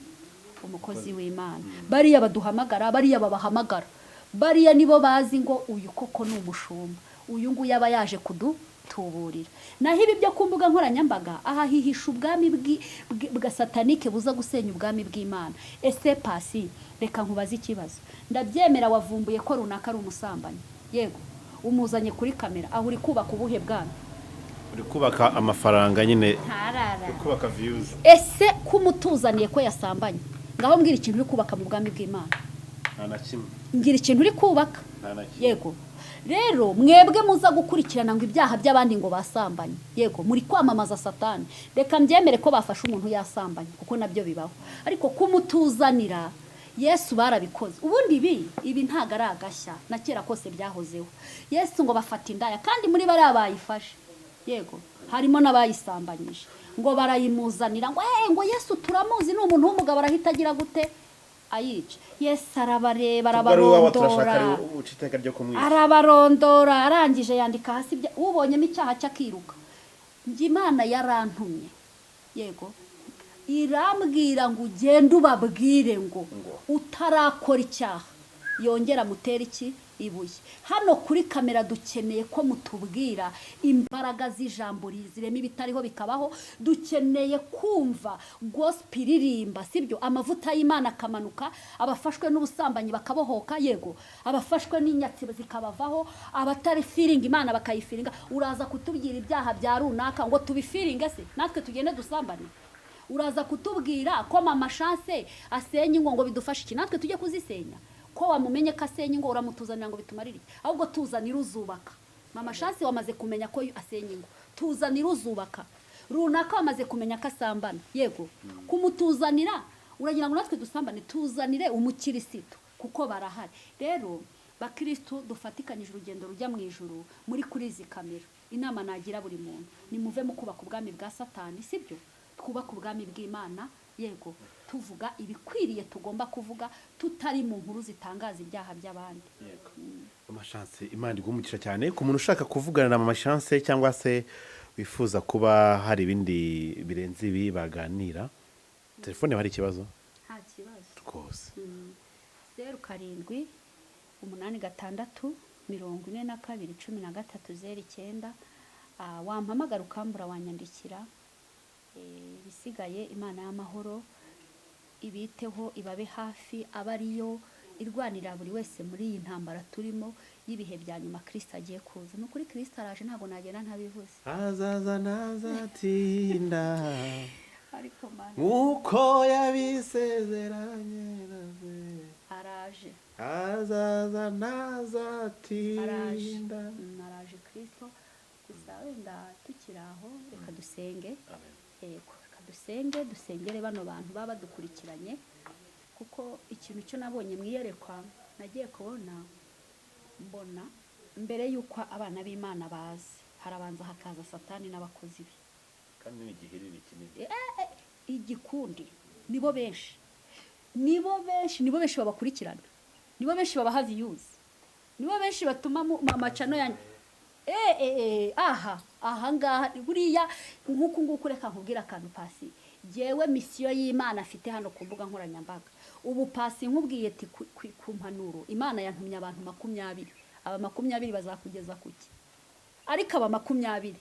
umukozi w'Imana. Bariya baduhamagara, bariya babahamagara, bariya nibo bazi ngo uyu koko ni umushumba, uyu nguyu aba yaje kudutuburira. Naho ibi byo ku mbuga nkoranyambaga aha hihisha ubwami bwa satanike buza gusenya ubwami bw'Imana. Ese pasi, reka nkubaze ikibazo. Ndabyemera wavumbuye ko runaka ari umusambanyi, yego umuzanye kuri kamera, aho uri kubaka ubuhe bwami? Uri kubaka amafaranga nyine, uri kubaka views. Ese kumutuzaniye ko yasambanye, ngaho mbwira ikintu uri kubaka mu bwami bw'Imana. Nta na kimwe. Ngira ikintu uri kubaka, yego. Rero mwebwe muza gukurikirana ngo ibyaha by'abandi ngo basambanye, yego muri kwamamaza satani. Reka mbyemere ko bafashe umuntu yasambanye kuko nabyo bibaho, ariko kumutuzanira Yesu barabikoze. Ubundi ibi ntago ari agashya, na kera kose byahozeho. Yesu ngo bafata indaya, kandi muri bari abayifashe, yego harimo n'abayisambanyije, ngo barayimuzanira ngo Yesu turamuzi, ni umuntu w'umugabo, arahita agira gute? Ayica. Yesu arabareba, arabarondora, arangije yandika hasi ubonyemo icyaha cy'akiruka. Njye Imana yarantumye, yego irambwira ngo ugende ubabwire ngo utarakora icyaha yongera mutera iki? Ibuye. Hano kuri kamera dukeneye ko mutubwira imbaraga z'ijambo rizirema ibitariho bikabaho. Dukeneye kumva gospel iririmba, sibyo? Amavuta y'Imana akamanuka, abafashwe n'ubusambanyi bakabohoka, yego abafashwe n'inyatsi zikabavaho, abatari feeling Imana bakayifiringa. Uraza kutubwira ibyaha bya runaka ngo tubifiringe se natwe tugende dusambane? Uraza kutubwira ko mama Chance asenya ngo bidufashe iki, natwe tujye kuzisenya? Ko wamumenye ko asenya ngo uramutuzanira ngo bitumarire iki? Ahubwo tuzanira uzubaka. Mama Chance wamaze kumenya ko asenya ngo tuzanira uzubaka. Runaka wamaze kumenya ko asambana, yego kumutuzanira uragira ngo natwe dusambane? Tuzanire umukirisitu kuko barahari. Rero bakristo dufatikanyije urugendo rujya mu ijuru muri kuri izi kamera. Inama nagira buri muntu ni muve mu kubaka ubwami bwa satani, sibyo? Twubaka ubwami bw'Imana, yego tuvuga ibikwiriye tugomba kuvuga, tutari mu nkuru zitangaza ibyaha by'abandi. Mama Chance, Imana igumugisha cyane. Ku muntu ushaka kuvugana na Mama Chance cyangwa se wifuza kuba hari ibindi birenze ibi baganira, telefone hari ikibazo? Nta kibazo rwose. 0776421309 wampamagara ukambura wanyandikira. Bisigaye Imana y'amahoro ibiteho, ibabe hafi, abariyo irwanira buri wese muri iyi ntambara turimo y'ibihe bya nyuma. Kristo agiye kuza, no kuri Kristo araje, ntabwo nagenda ntabivuze. Azaza nazatinda ariko Mana uko yabisezeranye, araje, azaza nazatinda, araje Kristo. Gusa wenda tukiraho reka dusenge. Yego dusengere bano bantu baba badukurikiranye, kuko ikintu cyo nabonye mwiyerekwa nagiye kubona mbona mbere y'uko abana b'Imana bazi harabanza hakaza satani n'abakozi be, kandi ni igihiriri kinini. igikundi nibo benshi babakurikirana, nibo benshi babaha views, nibo benshi batuma amacano yanyu aha ngaha buriya nk'uku nguku. Reka nkubwira akantu Pasi, jewe misiyo y'Imana afite hano ku mbuga nkoranyambaga ubu. Pasi nkubwiye ati ku mpanuro Imana yantumye abantu 20, aba 20 bazakugeza kuki, ariko aba 20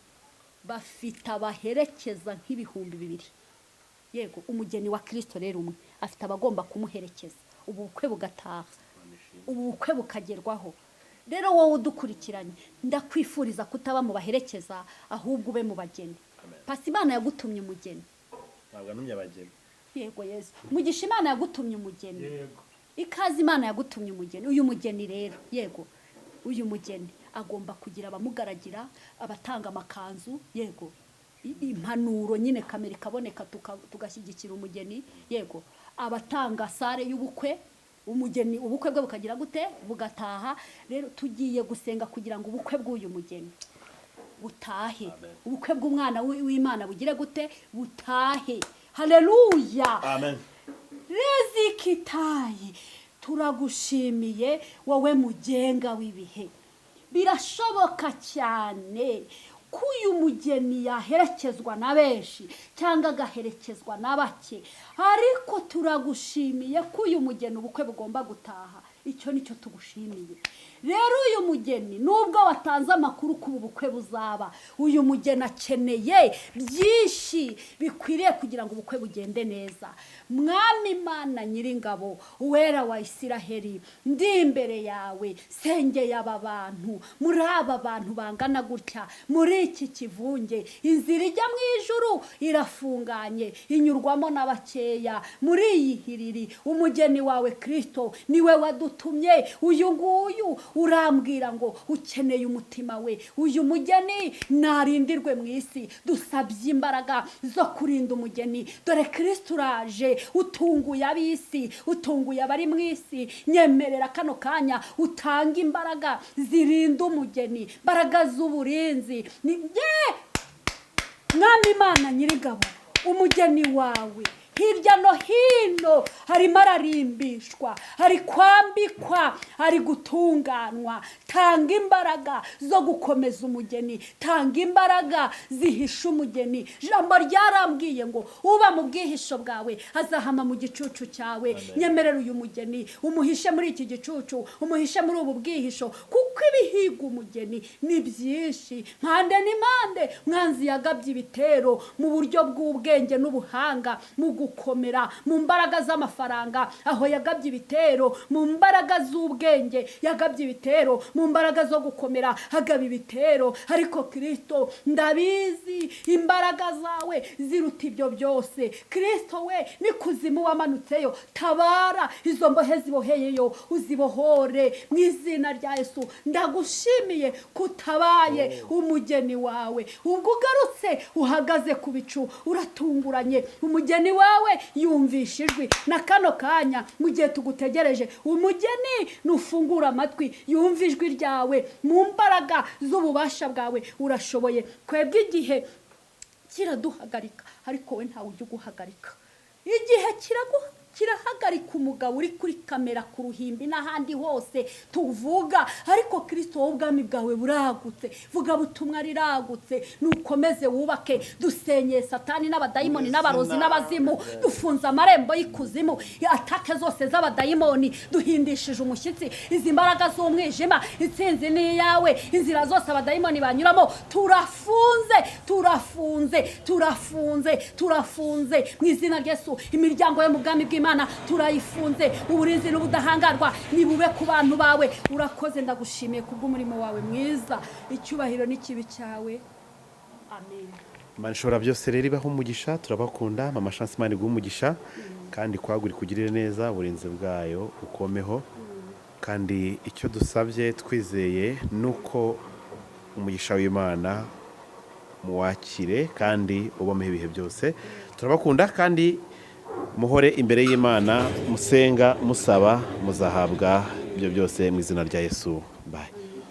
bafite abaherekeza nk'ibihumbi 2. Yego, umugeni wa Kristo rero umwe afite abagomba kumuherekeza, ubukwe bugataha, ubukwe bukagerwaho. Rero wowe udukurikiranye ndakwifuriza kutaba mu baherekeza, ahubwo ube mu bageni. Pasi Imana yagutumye umugeni, ntabwo numye abageni. Yego Yesu, mugisha Imana yagutumye umugeni. Yego, ikaze Imana yagutumye umugeni. Uyu mugeni rero, yego, uyu mugeni agomba kugira abamugaragira, abatanga amakanzu, yego, impanuro nyine kamera ikaboneka tugashyigikira umugeni, yego, abatanga sare y'ubukwe, umugeni ubukwe bwe bukagira gute bugataha. Rero tugiye gusenga kugira ngo ubukwe bw'uyu mugeni butahe, ubukwe bw'umwana w'Imana bugire gute butahe. Haleluya, amen. Rezikitaye, turagushimiye wowe mugenga w'ibihe. Birashoboka cyane ko uyu mugeni yaherekezwa na benshi cyangwa agaherekezwa na bake, ariko turagushimiye ko uyu mugeni ubukwe bugomba gutaha. Icyo nicyo tugushimiye. Rero uyu mugeni nubwo watanze amakuru ko ubukwe buzaba, uyu mugeni akeneye byinshi bikwiriye kugira ngo ubukwe bugende neza. Mwami Imana Nyiringabo, Uwera wa Isiraheli, ndi imbere yawe sengeye aba bantu, muri aba bantu bangana gutya, muri iki kivunge. Inzira ijya mu ijuru irafunganye, inyurwamo n'abakeya. Muri iyi hiriri umugeni wawe Kristo niwe wadutumye. Uyu nguyu urambwira ngo ukeneye umutima we. Uyu mugeni narindirwe mu isi. Dusabye imbaraga zo kurinda umugeni. Dore Kristo uraje, utunguye ab'isi, utunguye abari mu isi. Nyemerera kano kanya utanga imbaraga zirinda umugeni, imbaraga z'uburinzi. Mwami Imana Nyirigabo, umugeni wawe hirya no hino harimo ararimbishwa, ari kwambikwa, ari gutunganwa. Tanga imbaraga zo gukomeza umugeni, tanga imbaraga zihisha umugeni. Jambo ryarambwiye ngo uba mu bwihisho bwawe azahama mu gicucu cyawe. Nyemerera uyu mugeni umuhishe muri iki gicucu, umuhishe muri ubu bwihisho, kuko ibihiga umugeni ni byinshi mpande n'impande. Mwanzi yagabye ibitero mu buryo bw'ubwenge n'ubuhanga, mu gukomera, mu mbaraga z'amafaranga aho yagabye ibitero, mu mbaraga z'ubwenge yagabye ibitero, mu mbaraga zo gukomera hagaba ibitero. Ariko Kristo ndabizi imbaraga zawe ziruta ibyo byose. Kristo we ni kuzimu wamanutseyo, tabara izo mbohe ziboheyeyo, uzibohore mu izina rya Yesu. Ndagushimiye kutabaye umugeni wawe, ubwo ugarutse uhagaze ku bicu uratunguranye. Umugeni wawe yumvisha ijwi na kano kanya mu gihe tugutegereje. Umugeni nufungura amatwi yumva ijwi ryawe mu mbaraga z'ububasha bwawe. Urashoboye. Kwebwe igihe kiraduhagarika, ariko we ntawe ujya uguhagarika. Igihe kirahagarika umugabo uri kuri kamera, ku ruhimbi n'ahandi hose tuvuga, ariko Kristo wowe ubwami bwawe buragutse, vuga butumwa riragutse. Nukomeze wubake. Dusenye satani n'abadayimoni n'abarozi n'abazimu, dufunze amarembo y'ikuzimu, atake zose z'abadayimoni duhindishije umushyitsi. Izi mbaraga z'umwijima intsinzi ni iyawe. Inzira zose abadayimoni banyuramo turafunze, turafunze, turafunze, turafunze mu izina rya Yesu. Imiryango yo mu bwami bw'Imana turayifunze. Uburinzi n'ubudahangarwa nibube ku bantu bawe. Urakoze, ndagushimiye kubw'umurimo wawe mwiza. Icyubahiro n'ikibi cyawe. Amen. Imana ishobora byose rero ibaho umugisha. Turabakunda. Mama Chance Imana iguhe umugisha kandi kwagura kugirire neza, uburinzi bwayo ukomeho. Kandi icyo dusabye twizeye nuko umugisha w'Imana muwakire kandi ubameho ibihe byose. Turabakunda kandi muhore imbere y'Imana, musenga musaba, muzahabwa ibyo byose mu izina rya Yesu. Bye.